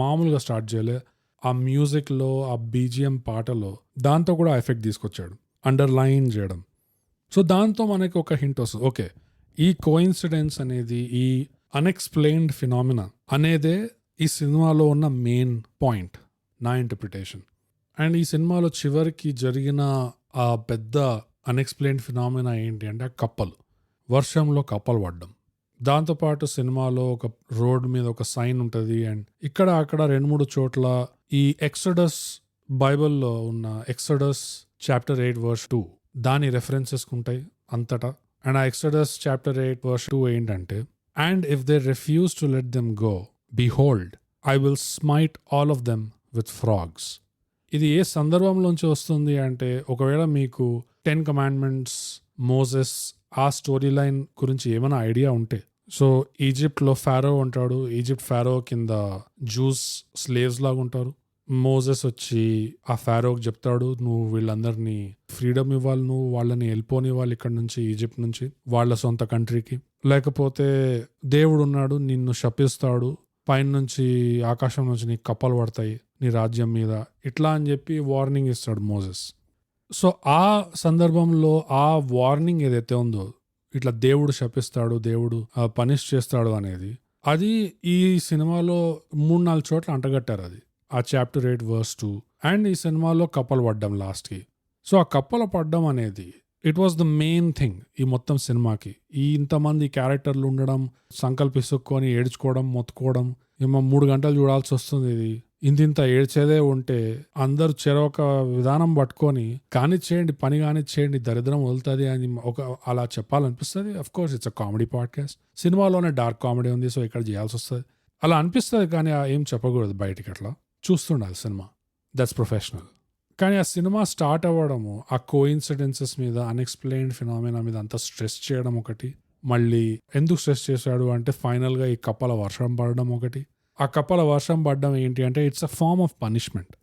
మామూలుగా స్టార్ట్ చేయలే, ఆ మ్యూజిక్లో, ఆ బీజిఎం పాటలో దాంతో కూడా ఎఫెక్ట్ తీసుకొచ్చాడు, అండర్లైన్ చేయడం. సో దాంతో మనకి ఒక హింట్ వస్తుంది, ఓకే ఈ కోయిన్సిడెన్స్ అనేది, ఈ అన్ఎక్స్ప్లెయిన్డ్ ఫినామినా అనేదే ఈ సినిమాలో ఉన్న మెయిన్ పాయింట్, నా ఇంటర్ప్రిటేషన్. అండ్ ఈ సినిమాలో చివరికి జరిగిన ఆ పెద్ద అన్ఎక్స్ప్లెయిన్డ్ ఫినామినా ఏంటి అంటే కప్పలు, వర్షంలో కప్పలు పడ్డం. దాంతోపాటు సినిమాలో ఒక రోడ్ మీద ఒక సైన్ ఉంటుంది, అండ్ ఇక్కడ అక్కడ 2-3 చోట్ల ఈ ఎక్సోడస్, బైబిల్లో ఉన్న ఎక్సోడస్ చాప్టర్ 8 verse 2 దాని రెఫరెన్సెస్ ఉంటాయి అంతటా. అండ్ ఆ ఎక్సోడస్ చాప్టర్ 8 verse 2 ఏంటంటే, and if they refuse to let them go, behold I will smite all of them with frogs. ఇది ఏ సందర్భంలోంచి వస్తుంది అంటే, ఒకవేళ మీకు 10 Commandments, మోసెస్, ఆ స్టోరీ లైన్ గురించి ఏమైనా ఐడియా ఉంటే, సో ఈజిప్ట్లో ఫారో ఉంటాడు, ఈజిప్ట్ ఫారో కింద జూస్ స్లేవ్స్ లాగా ఉంటారు. మోసెస్ వచ్చి ఆ ఫారోకి చెప్తాడు, నువ్వు వీళ్ళందరినీ ఫ్రీడమ్ ఇవ్వాలి, నువ్వు వాళ్ళని వెళ్ళిపోనివ్వాలి ఇక్కడ నుంచి, ఈజిప్ట్ నుంచి వాళ్ళ సొంత కంట్రీకి, లేకపోతే దేవుడు ఉన్నాడు నిన్ను శపిస్తాడు, పైన నుంచి ఆకాశం నుంచి నీకు కప్పలు పడతాయి నీ రాజ్యం మీద, ఇట్లా అని చెప్పి వార్నింగ్ ఇస్తాడు మోసెస్. సో ఆ సందర్భంలో ఆ వార్నింగ్ ఏదైతే ఉందో, ఇట్లా దేవుడు శపిస్తాడు, దేవుడు పనిష్ చేస్తాడు అనేది, అది ఈ సినిమాలో 3-4 చోట్ల అంటగట్టారు అది, ఆ చాప్టర్ 8 verse 2. అండ్ ఈ సినిమాలో కప్పలు పడ్డం లాస్ట్కి. సో ఆ కప్పలు పడ్డం అనేది it was the main thing ఈ మొత్తం సినిమాకి. ఈ ఇంతమంది క్యారెక్టర్లు ఉండడం, సంకల్పిసుక్కొని ఏడ్చుకోవడం, మొత్తుకోవడం, ఏమో 3 గంటలు చూడాల్సి వస్తుంది. ఇది ఇంత ఏడ్చేదే ఉంటే అందరూ చెరొక విధానం పట్టుకొని కానిచ్చేయండి, పని కానిచ్చేయండి, దరిద్రం వదులుతుంది అని ఒక అలా చెప్పాలనిపిస్తుంది. Of course it's a comedy podcast, సినిమాలోనే డార్క్ కామెడీ ఉంది, సో ఇక్కడ చేయాల్సి వస్తుంది, అలా అనిపిస్తుంది. కానీ ఏం చెప్పకూడదు బయటికి, అట్లా చూస్తుండాలి సినిమా, దట్స్ ప్రొఫెషనల్. కానీ ఆ సినిమా స్టార్ట్ అవ్వడము ఆ కోయిన్సిడెన్సెస్ మీద, అన్ఎక్స్ప్లెయిన్డ్ ఫినామినా మీద అంత స్ట్రెస్ చేయడం ఒకటి, మళ్ళీ ఎందుకు స్ట్రెస్ చేశాడు అంటే ఫైనల్గా ఈ కప్పల వర్షం పడడం ఒకటి. ఆ కప్పల వర్షం పడడం ఏంటి అంటే it's a form of punishment,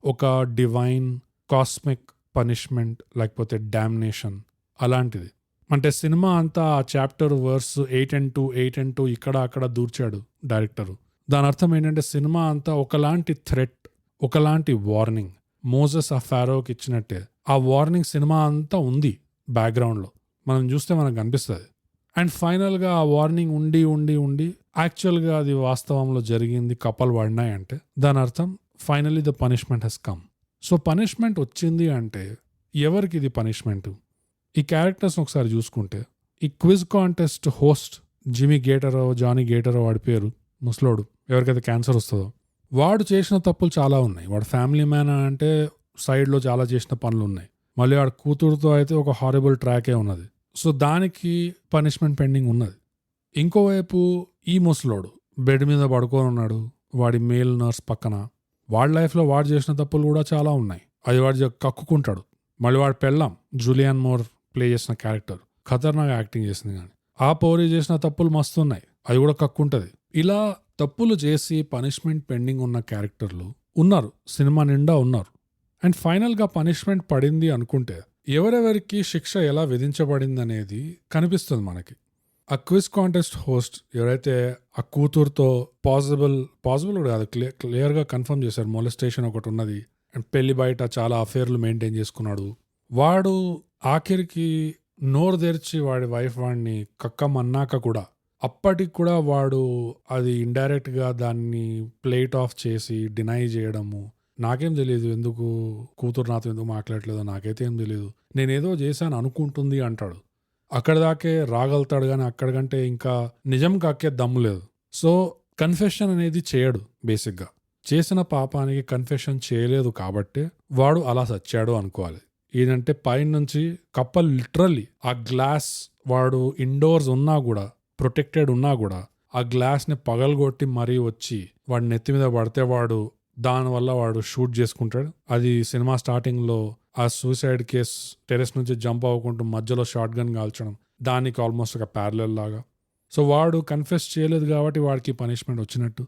ఒక డివైన్ కాస్మిక్ పనిష్మెంట్, లేకపోతే డామినేషన్ అలాంటిది. అంటే సినిమా అంతా ఆ చాప్టర్ verse 8 and 2 ఇక్కడ అక్కడ దూర్చాడు డైరెక్టరు. దాని అర్థం ఏంటంటే సినిమా అంతా ఒకలాంటి థ్రెట్, ఒకలాంటి వార్నింగ్. మోసెస్ ఆ ఫారోకి ఇచ్చినట్టే ఆ వార్నింగ్ సినిమా అంతా ఉంది బ్యాక్గ్రౌండ్లో, మనం చూస్తే మనకు కనిపిస్తుంది. అండ్ ఫైనల్గా ఆ వార్నింగ్ ఉండి ఉండి ఉండి యాక్చువల్గా అది వాస్తవంలో జరిగింది, కప్పలు పడినాయంటే దాని అర్థం finally the punishment has come. So punishment వచ్చింది అంటే ఎవరికి ఇది పనిష్మెంట్? ఈ క్యారెక్టర్స్ని ఒకసారి చూసుకుంటే ఈ క్విజ్ కాంటెస్ట్ హోస్ట్ జిమీ గేటరో జానీ గేటరో వాడి పేరు, ముసలోడు, ఎవరికైతే క్యాన్సర్ వస్తుందో, వాడు చేసిన తప్పులు చాలా ఉన్నాయి. వాడు ఫ్యామిలీ మ్యాన్ అంటే సైడ్లో చాలా చేసిన పనులు ఉన్నాయి. మళ్ళీ వాడి కూతురుతో అయితే ఒక హారబుల్ ట్రాకే ఉన్నది. సో దానికి పనిష్మెంట్ పెండింగ్ ఉన్నది. ఇంకోవైపు ఈ ముసలోడు బెడ్ మీద పడుకొని ఉన్నాడు, వాడి మేల్ నర్స్ పక్కన. వాడి లైఫ్లో వాడు చేసిన తప్పులు కూడా చాలా ఉన్నాయి. అది వాడు కక్కుకుంటాడు. మళ్ళీ వాడు పెళ్ళాం జూలియాన్ మోర్ ప్లే చేసిన క్యారెక్టర్ ఖతర్నాక్ యాక్టింగ్ చేసింది. కానీ ఆ పౌరి చేసిన తప్పులు మస్తు ఉన్నాయి, అది కూడా కక్కుంటది. ఇలా తప్పులు చేసి పనిష్మెంట్ పెండింగ్ ఉన్న క్యారెక్టర్లు ఉన్నారు, సినిమా నిండా ఉన్నారు. అండ్ ఫైనల్గా పనిష్మెంట్ పడింది అనుకుంటే ఎవరెవరికి శిక్ష ఎలా విధించబడింది అనేది కనిపిస్తుంది మనకి. ఆ క్విజ్ కాంటెస్ట్ హోస్ట్ ఎవరైతే ఆ కూతురుతో పాసిబుల్ కూడా కాదు, క్లియర్గా కన్ఫర్మ్ చేశారు మొలెస్టేషన్ ఒకటి ఉన్నది అండ్ పెళ్లి బయట చాలా అఫేర్లు మెయింటైన్ చేసుకున్నాడు. వాడు ఆఖరికి నోరు తెరిచి వాడి వైఫ్ వాడిని కక్కమన్నాక కూడా అప్పటికి కూడా వాడు అది ఇండైరెక్ట్గా దాన్ని ప్లేట్ ఆఫ్ చేసి డినై చేయడము. నాకేం తెలియదు ఎందుకు కూతురు నాతో ఎందుకు మాట్లాడలేదో నాకైతే ఏం తెలియదు, నేనేదో చేశాను అనుకుంటుంది అంటాడు. అక్కడ దాకే రాగలుగుతాడు, కానీ అక్కడికంటే ఇంకా నిజం కక్కే దమ్ము లేదు. సో కన్ఫెషన్ అనేది చేయడు. బేసిక్గా చేసిన పాపానికి కన్ఫెషన్ చేయలేదు కాబట్టి వాడు అలా సచ్చాడు అనుకోవాలి. ఏంటంటే పైనుంచి కప్పల్ లిటరల్లీ ఆ గ్లాస్, వాడు ఇండోర్స్ ఉన్నా కూడా ప్రొటెక్టెడ్ ఉన్నా కూడా ఆ గ్లాస్ని పగలగొట్టి మరీ వచ్చి వాడి నెత్తి మీద పడితే వాడు దానివల్ల వాడు షూట్ చేసుకుంటాడు. అది సినిమా స్టార్టింగ్లో ఆ సూసైడ్ కేస్ టెరెస్ నుంచి జంప్ అవ్వకుంటూ మధ్యలో షార్ట్ గన్ కాల్చడం, దానికి ఆల్మోస్ట్ ఒక ప్యారలల్ లాగా. సో వాడు కన్ఫెస్ చేయలేదు కాబట్టి వాడికి పనిష్మెంట్ వచ్చినట్టు.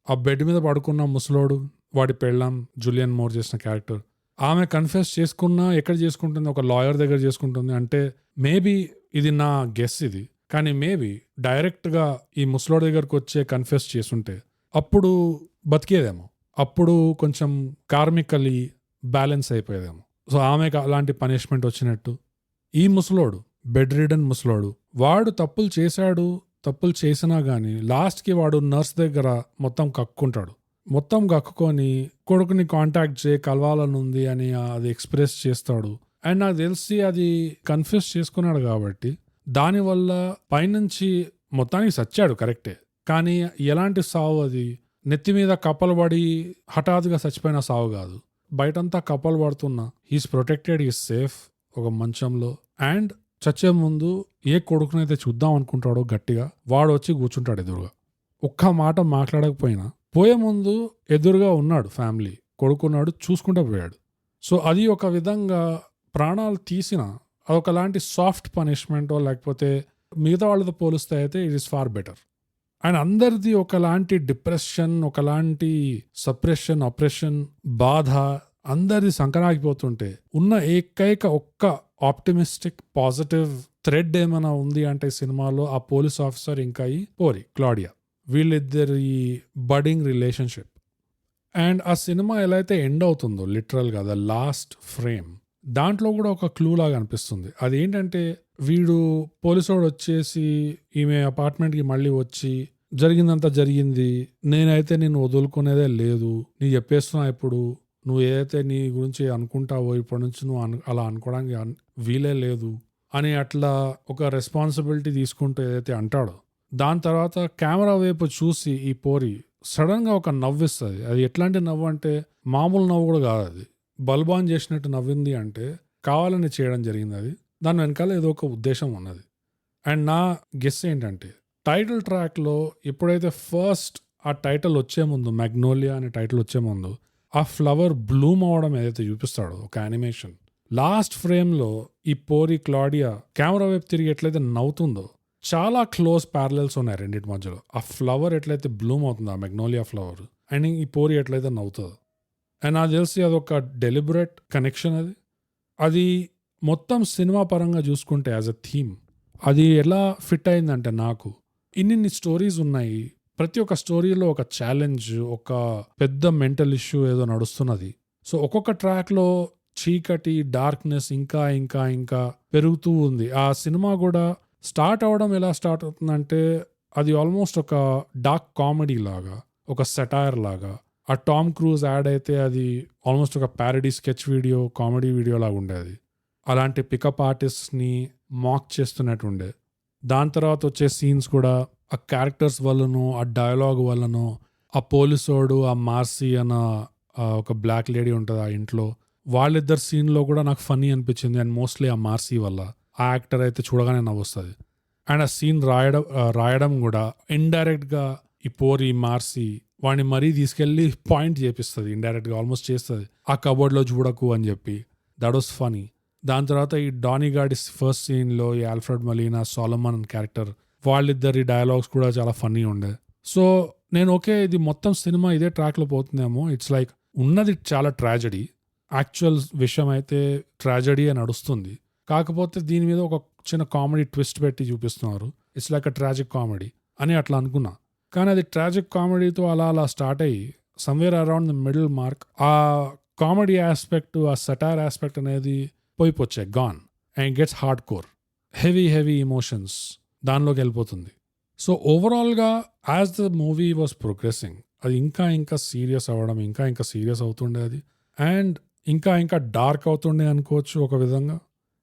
ఆ బెడ్ మీద పడుకున్న ముసలోడు, వాడి పెళ్ళాం జూలియన్ మోర్ చేసిన క్యారెక్టర్, ఆమె కన్ఫెస్ చేసుకున్నా ఎక్కడ చేసుకుంటుంది, ఒక లాయర్ దగ్గర చేసుకుంటుంది. అంటే మేబీ ఇది నా గెస్ ఇది, కానీ మేబీ డైరెక్ట్గా ఈ ముసలోడి దగ్గరకు వచ్చే కన్ఫెస్ చేసుంటే అప్పుడు బతికేదేమో, అప్పుడు కొంచెం కార్మికలీ బ్యాలెన్స్ అయిపోయేదేమో. సో ఆమెకు అలాంటి పనిష్మెంట్ వచ్చినట్టు. ఈ ముసలోడు బెడ్ రిడన్ ముసలోడు, వాడు తప్పులు చేశాడు, తప్పులు చేసినా కానీ లాస్ట్కి వాడు నర్స్ దగ్గర మొత్తం కక్కుంటాడు. మొత్తం కక్కుకొని కొడుకుని కాంటాక్ట్ చేయి కలవాలనుంది అని అది ఎక్స్ప్రెస్ చేస్తాడు. అండ్ నాకు తెలిసి అది కన్ఫ్యూజ్ చేసుకున్నాడు కాబట్టి దానివల్ల పైనుంచి మొత్తానికి సచ్చాడు కరెక్టే, కానీ ఎలాంటి సావు అది నెత్తి మీద కప్పలు పడి హఠాత్తుగా చచ్చిపోయిన సావు కాదు. బయటంతా కప్పలు పడుతున్నా హీస్ ప్రొటెక్టెడ్, హీస్ సేఫ్ ఒక మంచంలో. అండ్ చచ్చే ముందు ఏ కొడుకునైతే చూద్దాం అనుకుంటాడో గట్టిగా వాడు వచ్చి కూర్చుంటాడు ఎదురుగా. ఒక్క మాట మాట్లాడకపోయినా పోయే ముందు ఎదురుగా ఉన్నాడు, ఫ్యామిలీ కొడుకున్నాడు, చూసుకుంటూ పోయాడు. సో అది ఒక విధంగా ప్రాణాలు తీసిన అదొకలాంటి సాఫ్ట్ పనిష్మెంటో లేకపోతే మిగతా వాళ్ళతో పోలిస్తే అయితే it is far better. And అందరిది ఒకలాంటి డిప్రెషన్, ఒకలాంటి సప్రెషన్, అప్రెషన్, బాధ, అందరిది సంకరాగిపోతుంటే ఉన్న ఏకైక ఒక్క ఆప్టిమిస్టిక్ పాజిటివ్ థ్రెడ్ ఏమైనా ఉంది అంటే సినిమాలో ఆ పోలీస్ ఆఫీసర్ ఇంకా ఈ పోరి క్లాడియా, వీళ్ళిద్దరి బడింగ్ రిలేషన్షిప్. అండ్ ఆ సినిమా ఎలా అయితే ఎండ్ అవుతుందో లిటరల్గా ద లాస్ట్ ఫ్రేమ్, దాంట్లో కూడా ఒక క్లూ లాగా అనిపిస్తుంది. అదేంటంటే వీడు పోలీసోడు వచ్చేసి ఈమె అపార్ట్మెంట్కి మళ్ళీ వచ్చి జరిగిందంతా జరిగింది, నేనైతే నిన్ను వదులుకునేదే లేదు, నీ చెప్పేస్తున్నా, ఇప్పుడు నువ్వు ఏదైతే నీ గురించి అనుకుంటావో ఇప్పటి నుంచి నువ్వు అలా అనుకోవడానికి వీలే లేదు అని అట్లా ఒక రెస్పాన్సిబిలిటీ తీసుకుంటూ ఏదైతే అంటాడో, దాని తర్వాత కెమెరా వైపు చూసి ఈ పోరి సడన్గా ఒక నవ్విస్తుంది. అది ఎట్లాంటి నవ్వు అంటే మామూలు నవ్వు కూడా కాదు, అది బల్బాన్ చేసినట్టు నవ్వింది. అంటే కావాలని చేయడం జరిగింది అది, దాని వెనకాల ఏదో ఒక ఉద్దేశం ఉన్నది. అండ్ నా గెస్ ఏంటంటే టైటిల్ ట్రాక్లో ఎప్పుడైతే ఫస్ట్ ఆ టైటిల్ వచ్చే ముందు, మ్యాగ్నోలియా అనే టైటిల్ వచ్చే ముందు ఆ ఫ్లవర్ బ్లూమ్ అవడం ఏదైతే చూపిస్తాడో ఒక యానిమేషన్, లాస్ట్ ఫ్రేమ్లో ఈ పోరి క్లాడియా కెమెరా వైపు తిరిగి ఎట్లయితే నవ్వుతుందో చాలా క్లోజ్ ప్యారలల్స్ ఉన్నాయి రెండింటి మధ్యలో. ఆ ఫ్లవర్ ఎట్లయితే బ్లూమ్ అవుతుందో ఆ మ్యాగ్నోలియా ఫ్లవర్, అండ్ ఈ పోరి ఎట్లయితే నవ్వుతుందో. అండ్ నాకు తెలిసి అదొక డెలిబరేట్ కనెక్షన్. అది మొత్తం సినిమా పరంగా చూసుకుంటే యాజ్ అ థీమ్ అది ఎలా ఫిట్ అయిందంటే, నాకు ఇన్ని స్టోరీస్ ఉన్నాయి, ప్రతి ఒక్క స్టోరీలో ఒక ఛాలెంజ్, ఒక పెద్ద మెంటల్ ఇష్యూ ఏదో నడుస్తున్నది. సో ఒక్కొక్క ట్రాక్లో చీకటి, డార్క్నెస్ ఇంకా ఇంకా ఇంకా పెరుగుతూ ఉంది. ఆ సినిమా కూడా స్టార్ట్ అవడం ఎలా స్టార్ట్ అవుతుందంటే అది ఆల్మోస్ట్ ఒక డార్క్ కామెడీ లాగా, ఒక సెటైర్ లాగా. ఆ టామ్ క్రూజ్ యాడ్ అయితే అది ఆల్మోస్ట్ ఒక parody sketch video, comedy video లాగా ఉండేది. అలాంటి పికప్ ఆర్టిస్ట్ని మాక్ చేస్తున్నట్టు ఉండే. దాని తర్వాత వచ్చే సీన్స్ కూడా ఆ క్యారెక్టర్స్ వల్లనో ఆ డైలాగ్ వల్లనో ఆ పోలీసోడు ఆ మార్సీ అన్న ఒక బ్లాక్ లేడీ ఉంటుంది ఆ ఇంట్లో వాళ్ళిద్దరు సీన్లో కూడా నాకు ఫన్నీ అనిపించింది. అండ్ మోస్ట్లీ ఆ మార్సీ వల్ల ఆ యాక్టర్ అయితే చూడగానే నవ్వొస్తుంది. అండ్ ఆ సీన్ రాయడం కూడా ఇండైరెక్ట్గా ఈ పోరి మార్సీ వాడిని మరీ తీసుకెళ్ళి పాయింట్ చేపిస్తుంది, ఇండైరెక్ట్గా ఆల్మోస్ట్ చేస్తుంది ఆ కబోర్డ్లో చూడకు అని చెప్పి. That was funny. దాని తర్వాత ఈ డానీ గాడి ఫస్ట్ సీన్లో ఈ ఆల్ఫ్రెడ్ మలీనా సోలమన్ క్యారెక్టర్ వాళ్ళిద్దరి డైలాగ్స్ కూడా చాలా ఫన్నీ ఉండే. సో నేను ఓకే ఇది మొత్తం సినిమా ఇదే ట్రాక్లో పోతుందేమో, ఇట్స్ లైక్ ఉన్నది చాలా ట్రాజడీ, యాక్చువల్ విషయం అయితే ట్రాజడీ అని నడుస్తుంది, కాకపోతే దీని మీద ఒక చిన్న కామెడీ ట్విస్ట్ పెట్టి చూపిస్తున్నారు. It's like a tragic comedy అని అట్లా అనుకున్నా. కానీ అది ట్రాజిక్ కామెడీతో అలా అలా స్టార్ట్ అయ్యి somewhere around the middle mark ఆ కామెడీ ఆస్పెక్ట్ ఆ సటార్ ఆస్పెక్ట్ అనేది పోయిపోచ్చాయి, gone, and gets hardcore, heavy emotions దానిలోకి వెళ్ళిపోతుంది. సో ఓవరాల్గా as the movie was progressing అది ఇంకా సీరియస్ అవ్వడం, ఇంకా సీరియస్ అవుతుండే అది, అండ్ ఇంకా డార్క్ అవుతుండే అనుకోవచ్చు ఒక విధంగా.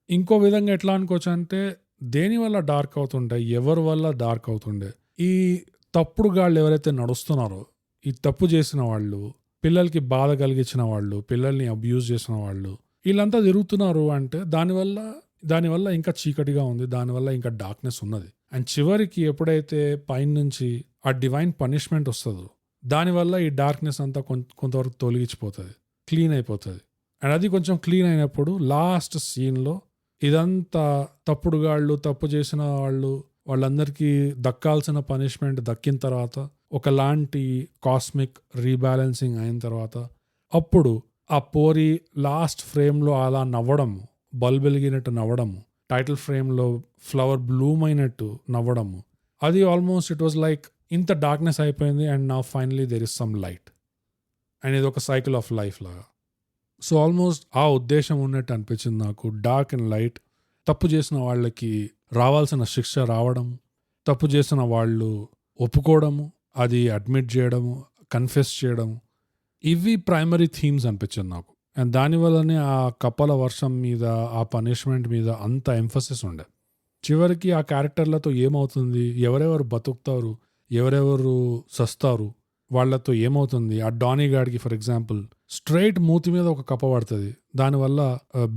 ఇంకో విధంగా ఎట్లా అనుకోవచ్చు అంటే దేనివల్ల డార్క్ అవుతుండే, ఎవరి వల్ల డార్క్ అవుతుండే, ఈ తప్పుడు గాళ్ళు ఎవరైతే నడుస్తున్నారో, ఈ తప్పు చేసిన వాళ్ళు, పిల్లలకి బాధ కలిగించిన వాళ్ళు, పిల్లల్ని అబ్యూజ్ చేసిన వాళ్ళు, వీళ్ళంతా తిరుగుతున్నారు అంటే దానివల్ల ఇంకా చీకటిగా ఉంది, దానివల్ల ఇంకా డార్క్నెస్ ఉన్నది. అండ్ చివరికి ఎప్పుడైతే పైన నుంచి ఆ డివైన్ పనిష్మెంట్ వస్తుందో దానివల్ల ఈ డార్క్నెస్ అంతా కొంతవరకు తొలగించిపోతుంది, క్లీన్ అయిపోతుంది. అండ్ అది కొంచెం క్లీన్ అయినప్పుడు లాస్ట్ సీన్లో ఇదంతా తప్పుడుగాళ్ళు, తప్పు చేసిన వాళ్ళందరికీ దక్కాల్సిన పనిష్మెంట్ దక్కిన తర్వాత ఒకలాంటి కాస్మిక్ రీబ్యాలెన్సింగ్ అయిన తర్వాత అప్పుడు ఆ పోరి లాస్ట్ ఫ్రేమ్లో అలా నవ్వడము, బల్బ్ వెలిగినట్టు నవ్వడము, టైటిల్ ఫ్రేమ్లో ఫ్లవర్ బ్లూమ్ అయినట్టు నవ్వడము, అది ఆల్మోస్ట్ ఇట్ వాజ్ లైక్ ఇంత డార్క్నెస్ అయిపోయింది and now finally there is some light. And ఇది ఒక సైకిల్ ఆఫ్ లైఫ్ లాగా. సో ఆల్మోస్ట్ ఆ ఉద్దేశం ఉన్నట్టు అనిపించింది నాకు. డార్క్ అండ్ లైట్, తప్పు చేసిన వాళ్ళకి రావాల్సిన శిక్ష రావడం, తప్పు చేసిన వాళ్ళు ఒప్పుకోవడము, అది అడ్మిట్ చేయడము, కన్ఫెస్ చేయడము, ఇవి ప్రైమరీ థీమ్స్ అనిపించింది నాకు. అండ్ దానివల్లనే ఆ కపల వర్షం మీద, ఆ పనిష్మెంట్ మీద అంత ఎంఫసిస్ ఉండే. చివరికి ఆ క్యారెక్టర్లతో ఏమవుతుంది, ఎవరెవరు బతుకుతారు, ఎవరెవరు సస్తారు, వాళ్ళతో ఏమవుతుంది. ఆ డానీ గాడికి ఫర్ ఎగ్జాంపుల్ స్ట్రైట్ మూతి మీద ఒక కప్ప పడుతుంది, దానివల్ల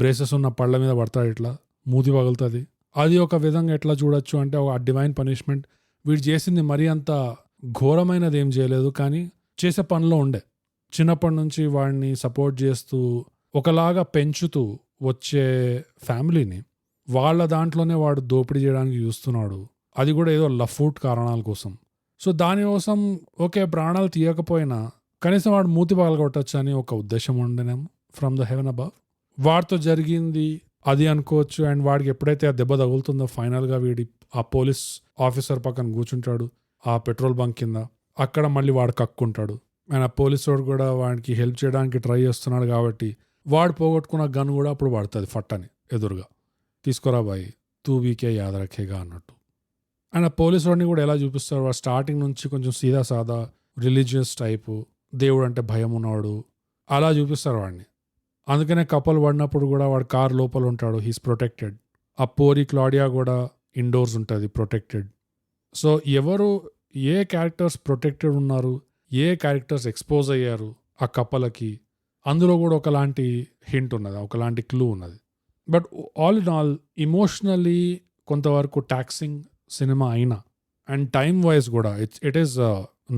బ్రేసెస్ ఉన్న పళ్ళ మీద పడతాడు, ఇట్లా మూతి పగులుతుంది. అది ఒక విధంగా ఎట్లా చూడొచ్చు అంటే ఆ డివైన్ పనిష్మెంట్. వీడు చేసింది మరీ అంత ఘోరమైనది ఏం చేయలేదు, కానీ చేసే పనిలో ఉండే. చిన్నప్పటి నుంచి వాడిని సపోర్ట్ చేస్తూ ఒకలాగా పెంచుతూ వచ్చే ఫ్యామిలీని వాళ్ళ దాంట్లోనే వాడు దోపిడీ చేయడానికి చూస్తున్నాడు, అది కూడా ఏదో లఫూట్ కారణాల కోసం. సో దానికోసం ఓకే ప్రాణాలు తీయకపోయినా కనీసం వాడు మూతి పగలగొట్టచ్చు అని ఒక ఉద్దేశం ఉండేనేమో ఫ్రమ్ ద హెవెన్ అబవ్. వాడితో జరిగింది అది అనుకోవచ్చు. అండ్ వాడికి ఎప్పుడైతే ఆ దెబ్బ తగులుతుందో ఫైనల్గా వీడి ఆ పోలీస్ ఆఫీసర్ పక్కన కూర్చుంటాడు ఆ పెట్రోల్ బంక్ కింద, అక్కడ మళ్ళీ వాడు కక్కుంటాడు. అండ్ ఆ పోలీస్ వాడు కూడా వాడికి హెల్ప్ చేయడానికి ట్రై చేస్తున్నాడు కాబట్టి వాడు పోగొట్టుకున్న గన్ కూడా అప్పుడు పడుతుంది ఫట్టని ఎదురుగా, తీసుకురా బాయ్ తూ వీకే యాద రఖేగా అన్నట్టు. అండ్ ఆ పోలీస్ వాడిని కూడా ఎలా చూపిస్తారు, వాడు స్టార్టింగ్ నుంచి కొంచెం సీదా సాదా రిలీజియస్ టైపు, దేవుడు అంటే భయం ఉన్నవాడు అలా చూపిస్తారు వాడిని. అందుకనే కపల్ పడినప్పుడు కూడా వాడు కార్ లోపల ఉంటాడు, హీస్ ప్రొటెక్టెడ్. ఆ పోరి క్లాడియా కూడా ఇండోర్స్ ఉంటుంది, ప్రొటెక్టెడ్. సో ఎవరు ఏ క్యారెక్టర్స్ ప్రొటెక్టెడ్ ఉన్నారు, ఏ క్యారెక్టర్స్ ఎక్స్పోజ్ అయ్యారు ఆ కప్పలకి, అందులో కూడా ఒకలాంటి హింట్ ఉన్నది, ఒకలాంటి క్లూ ఉన్నది. But all in all emotionally కొంతవరకు టాక్సింగ్ సినిమా అయినా, అండ్ టైమ్ వైజ్ కూడా ఇట్ ఈస్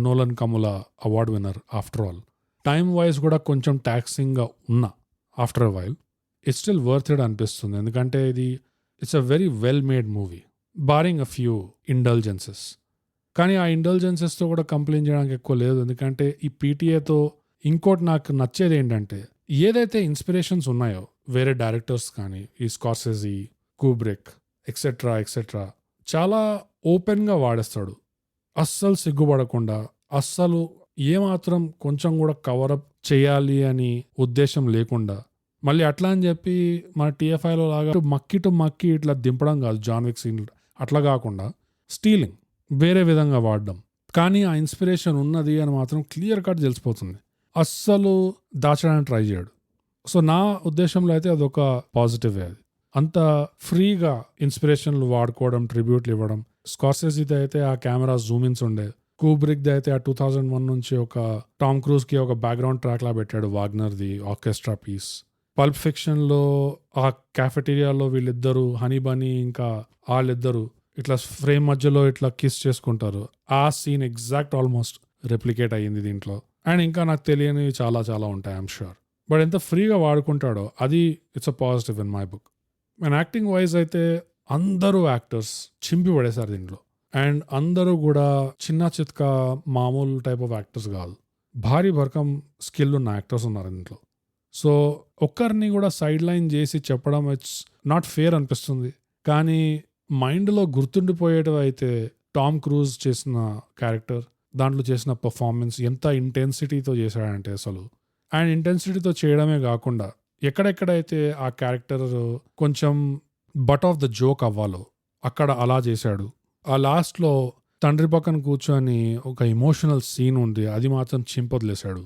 నోలన్ కములా award winner after all. Time wise కూడా కొంచెం టాక్సింగ్గా ఉన్నా after a while it's still worth it అనిపిస్తుంది. ఎందుకంటే ఇది it's a very well made movie barring a few indulgences. కానీ ఆ ఇండల్జెన్సెస్తో కూడా కంప్లైంట్ చేయడానికి ఎక్కువ లేదు. ఎందుకంటే ఈ పీటీఏతో ఇంకోటి నాకు నచ్చేది ఏంటంటే ఏదైతే ఇన్స్పిరేషన్స్ ఉన్నాయో వేరే డైరెక్టర్స్ కానీ ఈ స్కార్సెజీ, కూబ్రిక్ ఎక్సెట్రా చాలా ఓపెన్గా వాడేస్తాడు, అస్సలు సిగ్గుపడకుండా, అస్సలు ఏమాత్రం కొంచెం కూడా కవరప్ చేయాలి అని ఉద్దేశం లేకుండా. మళ్ళీ అట్లా అని చెప్పి మన టీఎఫ్ఐలో లాగా మక్కి ఇట్లా దింపడం కాదు, జాన్ విక్ సీన్ అట్లా కాకుండా స్టీలింగ్ వేరే విధంగా వాడడం. కానీ ఆ ఇన్స్పిరేషన్ ఉన్నది అని మాత్రం క్లియర్ కట్ తెలిసిపోతుంది, అస్సలు దాచడానికి ట్రై చేయడు. సో నా ఉద్దేశంలో అయితే అదొక పాజిటివే అది. అంత ఫ్రీగా ఇన్స్పిరేషన్లు వాడుకోవడం, ట్రిబ్యూట్లు ఇవ్వడం. స్కార్సెసీది అయితే ఆ కెమెరా జూమిన్స్ ఉండే. కూబ్రిక్ది అయితే ఆ 2001 నుంచి ఒక టామ్ క్రూజ్కి ఒక బ్యాక్గ్రౌండ్ ట్రాక్ లా పెట్టాడు, వాగ్నర్ది ఆర్కెస్ట్రా పీస్. పల్ప్ ఫిక్షన్లో ఆ క్యాఫెటీరియాలో వీళ్ళిద్దరు హనీ బనీ ఇంకా వాళ్ళిద్దరు ఇట్లా ఫ్రేమ్ మధ్యలో ఇట్లా కిస్ చేసుకుంటారు. ఆ సీన్ ఎగ్జాక్ట్ ఆల్మోస్ట్ రెప్లికేట్ అయ్యింది దీంట్లో. అండ్ ఇంకా నాకు తెలియనివి చాలా చాలా ఉంటాయి, ఐఎమ్ షూర్. బట్ ఎంత ఫ్రీగా వాడుకుంటాడో అది it's a positive in my book. And acting wise అయితే అందరూ యాక్టర్స్ చింపి పడేశారు దీంట్లో. అండ్ అందరూ కూడా చిన్న చిత్క మామూలు టైప్ ఆఫ్ యాక్టర్స్ కాదు, భారీ భరకం స్కిల్ ఉన్న యాక్టర్స్ ఉన్నారు దీంట్లో. సో ఒక్కరిని కూడా సైడ్ లైన్ చేసి చెప్పడం ఇట్స్ నాట్ ఫేర్ అనిపిస్తుంది. కానీ మైండ్లో గుర్తుండిపోయేటివి అయితే టామ్ క్రూజ్ చేసిన క్యారెక్టర్, దాంట్లో చేసిన పర్ఫార్మెన్స్ ఎంత ఇంటెన్సిటీతో చేశాడంటే అసలు. అండ్ ఇంటెన్సిటీతో చేయడమే కాకుండా ఎక్కడెక్కడైతే ఆ క్యారెక్టర్ కొంచెం బట్ ఆఫ్ ద జోక్ అవ్వాలో అక్కడ అలా చేశాడు. ఆ లాస్ట్లో తండ్రి పక్కన కూర్చొని ఒక ఎమోషనల్ సీన్ ఉంది, అది మాత్రం చింపొదిలేశాడు.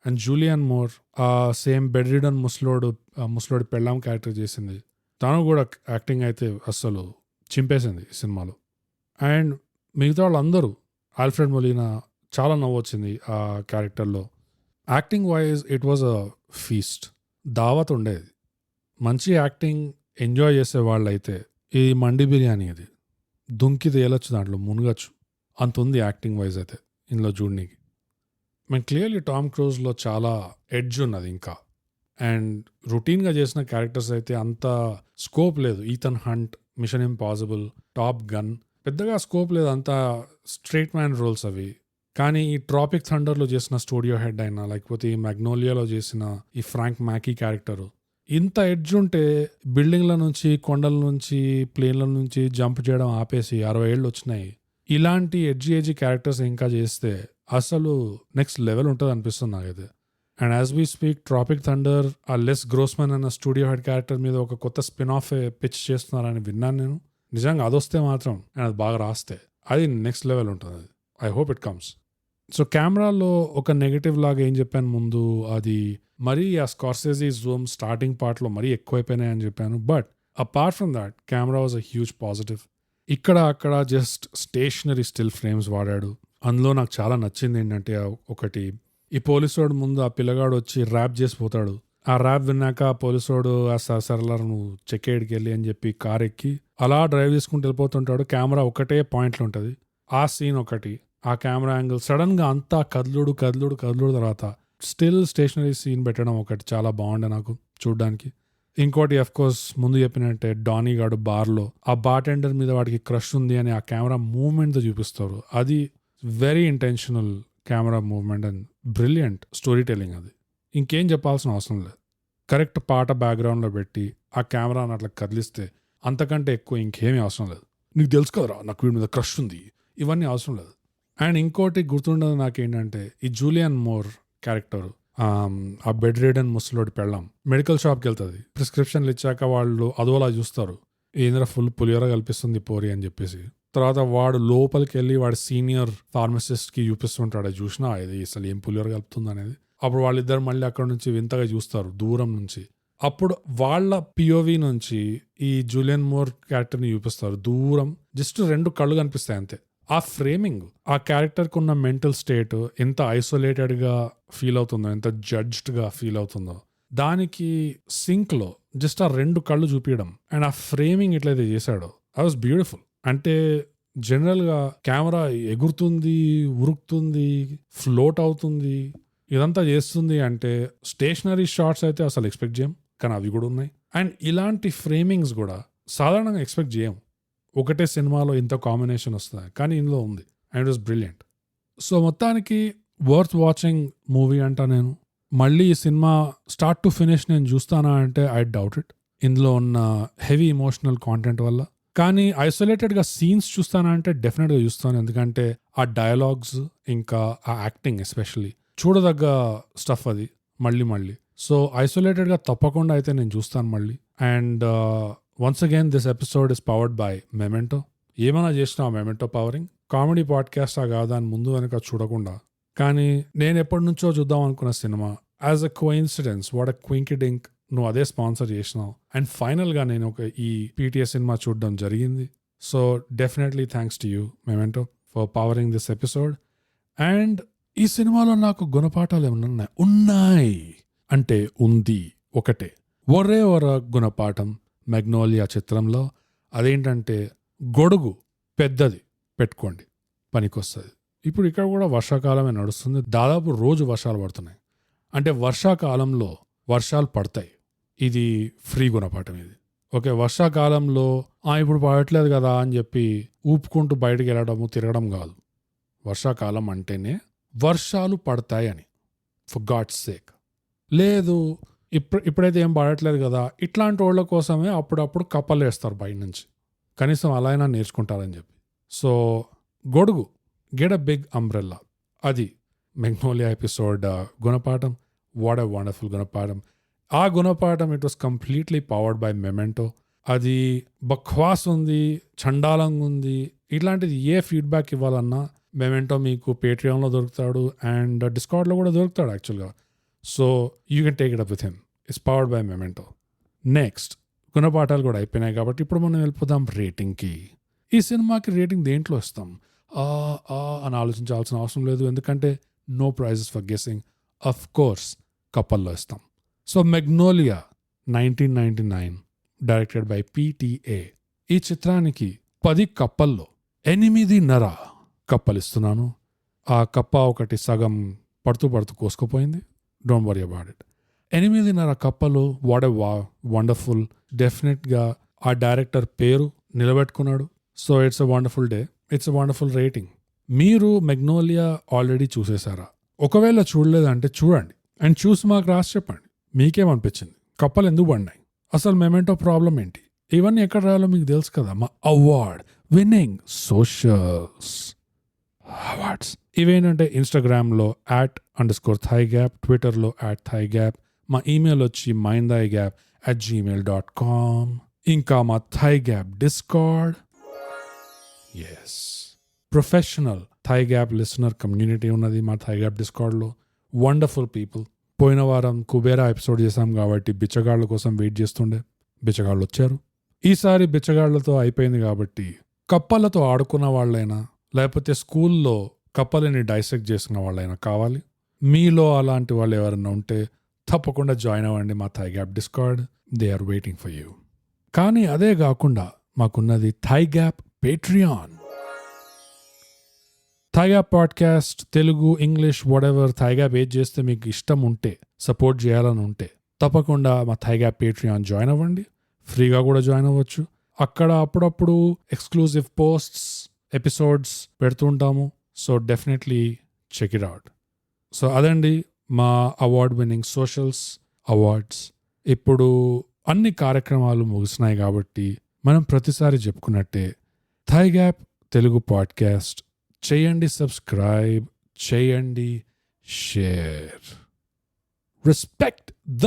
అండ్ జూలియన్ మోర్ ఆ సేమ్ బెడ్ రిడన్ ముసలోడి పెళ్ళాం క్యారెక్టర్ చేసింది, తను కూడా యాక్టింగ్ అయితే అస్సలు చింపేసింది ఈ సినిమాలో. అండ్ మిగతా వాళ్ళందరూ, ఆల్ఫ్రెడ్ మొలీనా చాలా నవ్వొచ్చింది ఆ క్యారెక్టర్లో. Acting wise it was a feast, దావత్ ఉండేది. మంచి యాక్టింగ్ ఎంజాయ్ చేసే వాళ్ళైతే ఈ మండి బిర్యానీ ఇది దుంకి తేలొచ్చు, దాంట్లో మునగచ్చు, అంత ఉంది యాక్టింగ్ వైజ్ అయితే ఇందులో చూడనీకి. మేము క్లియర్లీ టామ్ క్రూజ్లో చాలా ఎడ్జ్ ఉన్నది ఇంకా. అండ్ రొటీన్గా చేసిన క్యారెక్టర్స్ అయితే అంత స్కోప్ లేదు. Ethan Hunt, Mission Impossible, Top Gun, పెద్దగా స్కోప్ లేదు, అంత స్ట్రైట్ మ్యాన్ రోల్స్ అవి. కానీ ఈ ట్రాపిక్ థండర్లో చేసిన స్టూడియో హెడ్ అయినా, లేకపోతే ఈ మ్యాగ్నోలియాలో చేసిన ఈ ఫ్రాంక్ మ్యాకీ క్యారెక్టరు, ఇంత ఎడ్జ్ ఉంటే బిల్డింగ్ల నుంచి, కొండల నుంచి, ప్లేన్ల నుంచి జంప్ చేయడం ఆపేసి 60 ఏళ్ళు వచ్చినాయి. ఇలాంటి ఎడ్జీ క్యారెక్టర్స్ ఇంకా చేస్తే అసలు నెక్స్ట్ లెవెల్ ఉంటుంది అనిపిస్తుంది నాకైతే. And as we speak Tropic Thunder ఆ లెస్ గ్రోస్మన్ అన్న స్టూడియో హెడ్ క్యారెక్టర్ మీద ఒక కొత్త స్పిన్ ఆఫ్ పిచ్ చేస్తున్నారని విన్నాను నేను. నిజంగా అదొస్తే మాత్రం, అండ్ అది బాగా రాస్తే అది నెక్స్ట్ లెవెల్ ఉంటుంది. అది I hope it comes. So కెమెరాలో ఒక నెగటివ్ లాగా ఏం చెప్పాను ముందు, అది మరీ ఆ స్కార్సెసీ జూమ్ స్టార్టింగ్ పార్ట్లో మరీ ఎక్కువైపోయినాయి అని చెప్పాను. But apart from that camera was a huge positive. ఇక్కడ అక్కడ జస్ట్ స్టేషనరీ స్టిల్ ఫ్రేమ్స్ వాడాడు. అందులో నాకు చాలా నచ్చింది ఏంటంటే, ఒకటి ఈ పోలీసోడు ముందు ఆ పిల్లగాడు వచ్చి ర్యాప్ చేసిపోతాడు. ఆ ర్యాప్ విన్నాక ఆ పోలీసోడు సరళ నువ్వు చెక్కేడికి వెళ్ళి అని చెప్పి కార్ ఎక్కి అలా డ్రైవ్ చేసుకుంటూ వెళ్ళిపోతుంటాడు. కెమెరా ఒకటే పాయింట్లో ఉంటుంది. ఆ సీన్ ఒకటి, ఆ కెమెరా యాంగిల్ సడన్ గా అంతా కదులుడు తర్వాత స్టిల్ స్టేషనరీ సీన్ పెట్టడం ఒకటి చాలా బాగుండే నాకు చూడడానికి. ఇంకోటి అఫ్ కోర్స్ ముందు చెప్పినట్టే డానీ గాడు బార్లో ఆ బార్టెండర్ మీద వాడికి క్రష్ ఉంది అని ఆ కెమెరా మూవ్మెంట్తో చూపిస్తారు. అది very intentional camera movement and brilliant story telling. అది ఇంకేం చెప్పాల్సిన అవసరం లేదు. కరెక్ట్ పాట బ్యాక్గ్రౌండ్లో పెట్టి ఆ కెమెరాని అట్లా కదిలిస్తే అంతకంటే ఎక్కువ ఇంకేమీ అవసరం లేదు. నీకు తెలుసు కదరా నాకు వీడి మీద క్రష్ ఉంది, ఇవన్నీ అవసరం లేదు. అండ్ ఇంకోటి గుర్తుండదు నాకేంటంటే, ఈ జూలియన్ మోర్ క్యారెక్టర్ ఆ బెడ్ రిడన్ ముసలోడి పెళ్ళాం మెడికల్ షాప్కి వెళ్తుంది. ప్రిస్క్రిప్షన్లు ఇచ్చాక వాళ్ళు అదోలా చూస్తారు, ఏంద్ర ఫుల్ పులిహోర కల్పిస్తుంది పోరి అని చెప్పేసి. తర్వాత వాడు లోపలికి వెళ్ళి వాడి సీనియర్ ఫార్మసిస్ట్కి చూపిస్తుంటాడు, అది చూసినా ఇది అసలు ఏం పులిహోర కలుపుతుంది అనేది. అప్పుడు వాళ్ళిద్దరు మళ్ళీ అక్కడ నుంచి వింతగా చూస్తారు దూరం నుంచి. అప్పుడు వాళ్ళ పిఓవి నుంచి ఈ జూలియన్ మోర్ క్యారెక్టర్ని చూపిస్తారు దూరం, జస్ట్ 2 కళ్ళు కనిపిస్తాయి అంతే. ఆ ఫ్రేమింగ్, ఆ క్యారెక్టర్కి ఉన్న మెంటల్ స్టేట్ ఎంత ఐసోలేటెడ్గా ఫీల్ అవుతుందో, ఎంత జడ్జ్డ్గా ఫీల్ అవుతుందో, దానికి సింక్లో జస్ట్ ఆ 2 కళ్ళు చూపించడం అండ్ ఆ ఫ్రేమింగ్ ఎట్లయితే చేశాడో అది వాజ్ బ్యూటిఫుల్. అంటే జనరల్గా కెమెరా ఎగురుతుంది, ఉరుకుతుంది, ఫ్లోట్ అవుతుంది, ఇదంతా చేస్తుంది అంటే స్టేషనరీ షాట్స్ అయితే అసలు ఎక్స్పెక్ట్ చేయం, కానీ అవి కూడా ఉన్నాయి. అండ్ ఇలాంటి ఫ్రేమింగ్స్ కూడా సాధారణంగా ఎక్స్పెక్ట్ చేయం. ఒకటే సినిమాలో ఇంత కాంబినేషన్ వస్తుంది, కానీ ఇందులో ఉంది and it was brilliant. So మొత్తానికి వర్త్ వాచింగ్ మూవీ అంట నేను. మళ్ళీ ఈ సినిమా స్టార్ట్ టు ఫినిష్ నేను చూస్తానా అంటే ఐ డౌట్ ఇట్, ఇందులో ఉన్న హెవీ ఇమోషనల్ కాంటెంట్ వల్ల. కానీ ఐసోలేటెడ్గా సీన్స్ చూస్తానా అంటే డెఫినెట్గా చూస్తాను, ఎందుకంటే ఆ డయలాగ్స్ ఇంకా ఆ యాక్టింగ్ ఎస్పెషల్లీ చూడదగ్గ స్టఫ్ అది మళ్ళీ. సో ఐసోలేటెడ్గా తప్పకుండా అయితే నేను చూస్తాను మళ్ళీ. And once again this episode is powered by memento. ఏమైనా చేసినా మెమెంటో పవరింగ్ కామెడీ పాడ్కాస్ట్ కాదా అని ముందు వెనక చూడకుండా, కానీ నేను ఎప్పటి నుంచో చూద్దాం అనుకున్న సినిమా as a coincidence, what a quinkydink నువ్వు అదే స్పాన్సర్ చేసినావు. అండ్ ఫైనల్గా నేను ఈ పీటీఎస్ సినిమా చూడడం జరిగింది. So definitely thanks to you memento for pouring this episode. And ఈ సినిమాలో నాకు గుణపాఠాలు ఏమన్నా ఉన్నాయి అంటే ఉంది ఒకటే, ఒరే గుణపాఠం మెగ్నోలియా చిత్రంలో. అదేంటంటే గొడుగు పెద్దది పెట్టుకోండి, పనికొస్తుంది. ఇప్పుడు ఇక్కడ కూడా వర్షాకాలమే నడుస్తుంది, దాదాపు రోజు వర్షాలు పడుతున్నాయి. అంటే వర్షాకాలంలో వర్షాలు పడతాయి, ఇది ఫ్రీ గుణపాఠం ఇది. ఓకే, వర్షాకాలంలో ఇప్పుడు పడట్లేదు కదా అని చెప్పి ఊపుకుంటూ బయటకు వెళ్ళడము తిరగడం కాదు. వర్షాకాలం అంటేనే వర్షాలు పడతాయి అని, ఫర్ గాడ్స్ సేక్. లేదు ఇప్పుడైతే ఏం పడట్లేదు కదా, ఇట్లాంటి వాళ్ళ కోసమే అప్పుడప్పుడు కప్పలు వేస్తారు బయట నుంచి, కనీసం అలా అయినా నేర్చుకుంటారని చెప్పి. సో గొడుగు, గెట్ అ బిగ్ అంబ్రెల్లా, అది మెగ్నోలియా ఎపిసోడ్ గుణపాఠం. వాట్ ఎ వండర్ఫుల్ గుణపాఠం. ఆ గుణపాఠం it was completely powered by memento. అది బక్వాస్ ఉంది, చండాలంగా ఉంది, ఇట్లాంటిది ఏ ఫీడ్బ్యాక్ ఇవ్వాలన్నా మెమెంటో మీకు పేట్రియాన్లో దొరుకుతాడు అండ్ డిస్కార్డ్లో కూడా దొరుకుతాడు యాక్చువల్గా. So you can take it up with him. It's powered by Memento. Next గుణపాఠాలు కూడా అయిపోయినాయి కాబట్టి ఇప్పుడు మనం వెళ్ళిపోదాం రేటింగ్కి. ఈ సినిమాకి రేటింగ్ దేంట్లో ఇస్తాం అని ఆలోచించాల్సిన అవసరం లేదు, ఎందుకంటే no prizes for guessing. Of course కప్పల్లో ఇస్తాం. So Magnolia 1999 directed by PTA. ఈ చిత్రానికి 10 కప్పల్లో 8.5 కప్పలిస్తున్నాను. ఆ కప్ప ఒకటి సగం పడుతూ కోసుకుపోయింది. Don't worry about it. 8.5 కప్పలు. What a wonderful. డెఫినెట్గా ఆ డైరెక్టర్ పేరు నిలబెట్టుకున్నాడు. So it's a wonderful day, it's a wonderful rating. మీరు మెగ్నోలియా ఆల్రెడీ చూసేశారా? ఒకవేళ చూడలేదంటే చూడండి అండ్ చూసి మాకు రాసి చెప్పండి మీకేమనిపించింది, కప్పలు ఎందుకు పడినాయి, అసలు మెమెంటో ప్రాబ్లం ఏంటి, ఇవన్నీ ఎక్కడ రాయాలో మీకు తెలుసు కదా. మా అవార్డ్ విన్నింగ్ సోషల్స్ అవార్డ్స్ ఇవేంటంటే ఇన్స్టాగ్రామ్లో @_thigap, ట్విట్టర్లో @thigap, మా ఈమెయిల్ వచ్చి mindthigap@gmail.com, ఇంకా మా thigh gap Discord. Yes, professional the gap listener community ఉన్నది మా థైగ్యాప్ డిస్కార్డ్లో. Wonderful people. పోయిన వారం కుబేరా ఎపిసోడ్ చేశాం కాబట్టి బిచ్చగాళ్ళ కోసం వెయిట్ చేస్తుండే, బిచ్చగాళ్ళు వచ్చారు. ఈసారి బిచ్చగాళ్లతో అయిపోయింది కాబట్టి కప్పలతో ఆడుకున్న వాళ్ళైనా లేకపోతే స్కూల్లో కప్పలని డైసెక్ట్ చేసుకున్న వాళ్ళైనా కావాలి. మీలో అలాంటి వాళ్ళు ఎవరైనా ఉంటే తప్పకుండా జాయిన్ అవ్వండి మా thigh gap Discord. They are waiting for you. కానీ అదే కాకుండా మాకున్నది థైగ్యాప్ పేట్రియాన్. థైగ్యాప్ పాడ్కాస్ట్ తెలుగు, ఇంగ్లీష్, వాటెవర్ థైగ్యాప్ ఏది చేస్తే మీకు ఇష్టం ఉంటే, సపోర్ట్ చేయాలని ఉంటే తప్పకుండా మా థైగ్యాప్ పేట్రియాన్ జాయిన్ అవ్వండి. ఫ్రీగా కూడా జాయిన్ అవ్వచ్చు. అక్కడ అప్పుడప్పుడు ఎక్స్క్లూజివ్ పోస్ట్స్, ఎపిసోడ్స్ పెడుతుంటాము. So definitely check it out. So అదండి మా అవార్డ్ విన్నింగ్ సోషల్స్ అవార్డ్స్. ఇప్పుడు అన్ని కార్యక్రమాలు ముగిసినాయి కాబట్టి మనం ప్రతిసారి చెప్పుకున్నట్టే థైగ్యాప్ తెలుగు పాడ్కాస్ట్ చేయండి, సబ్స్క్రైబ్ చేయండి, షేర్. Respect the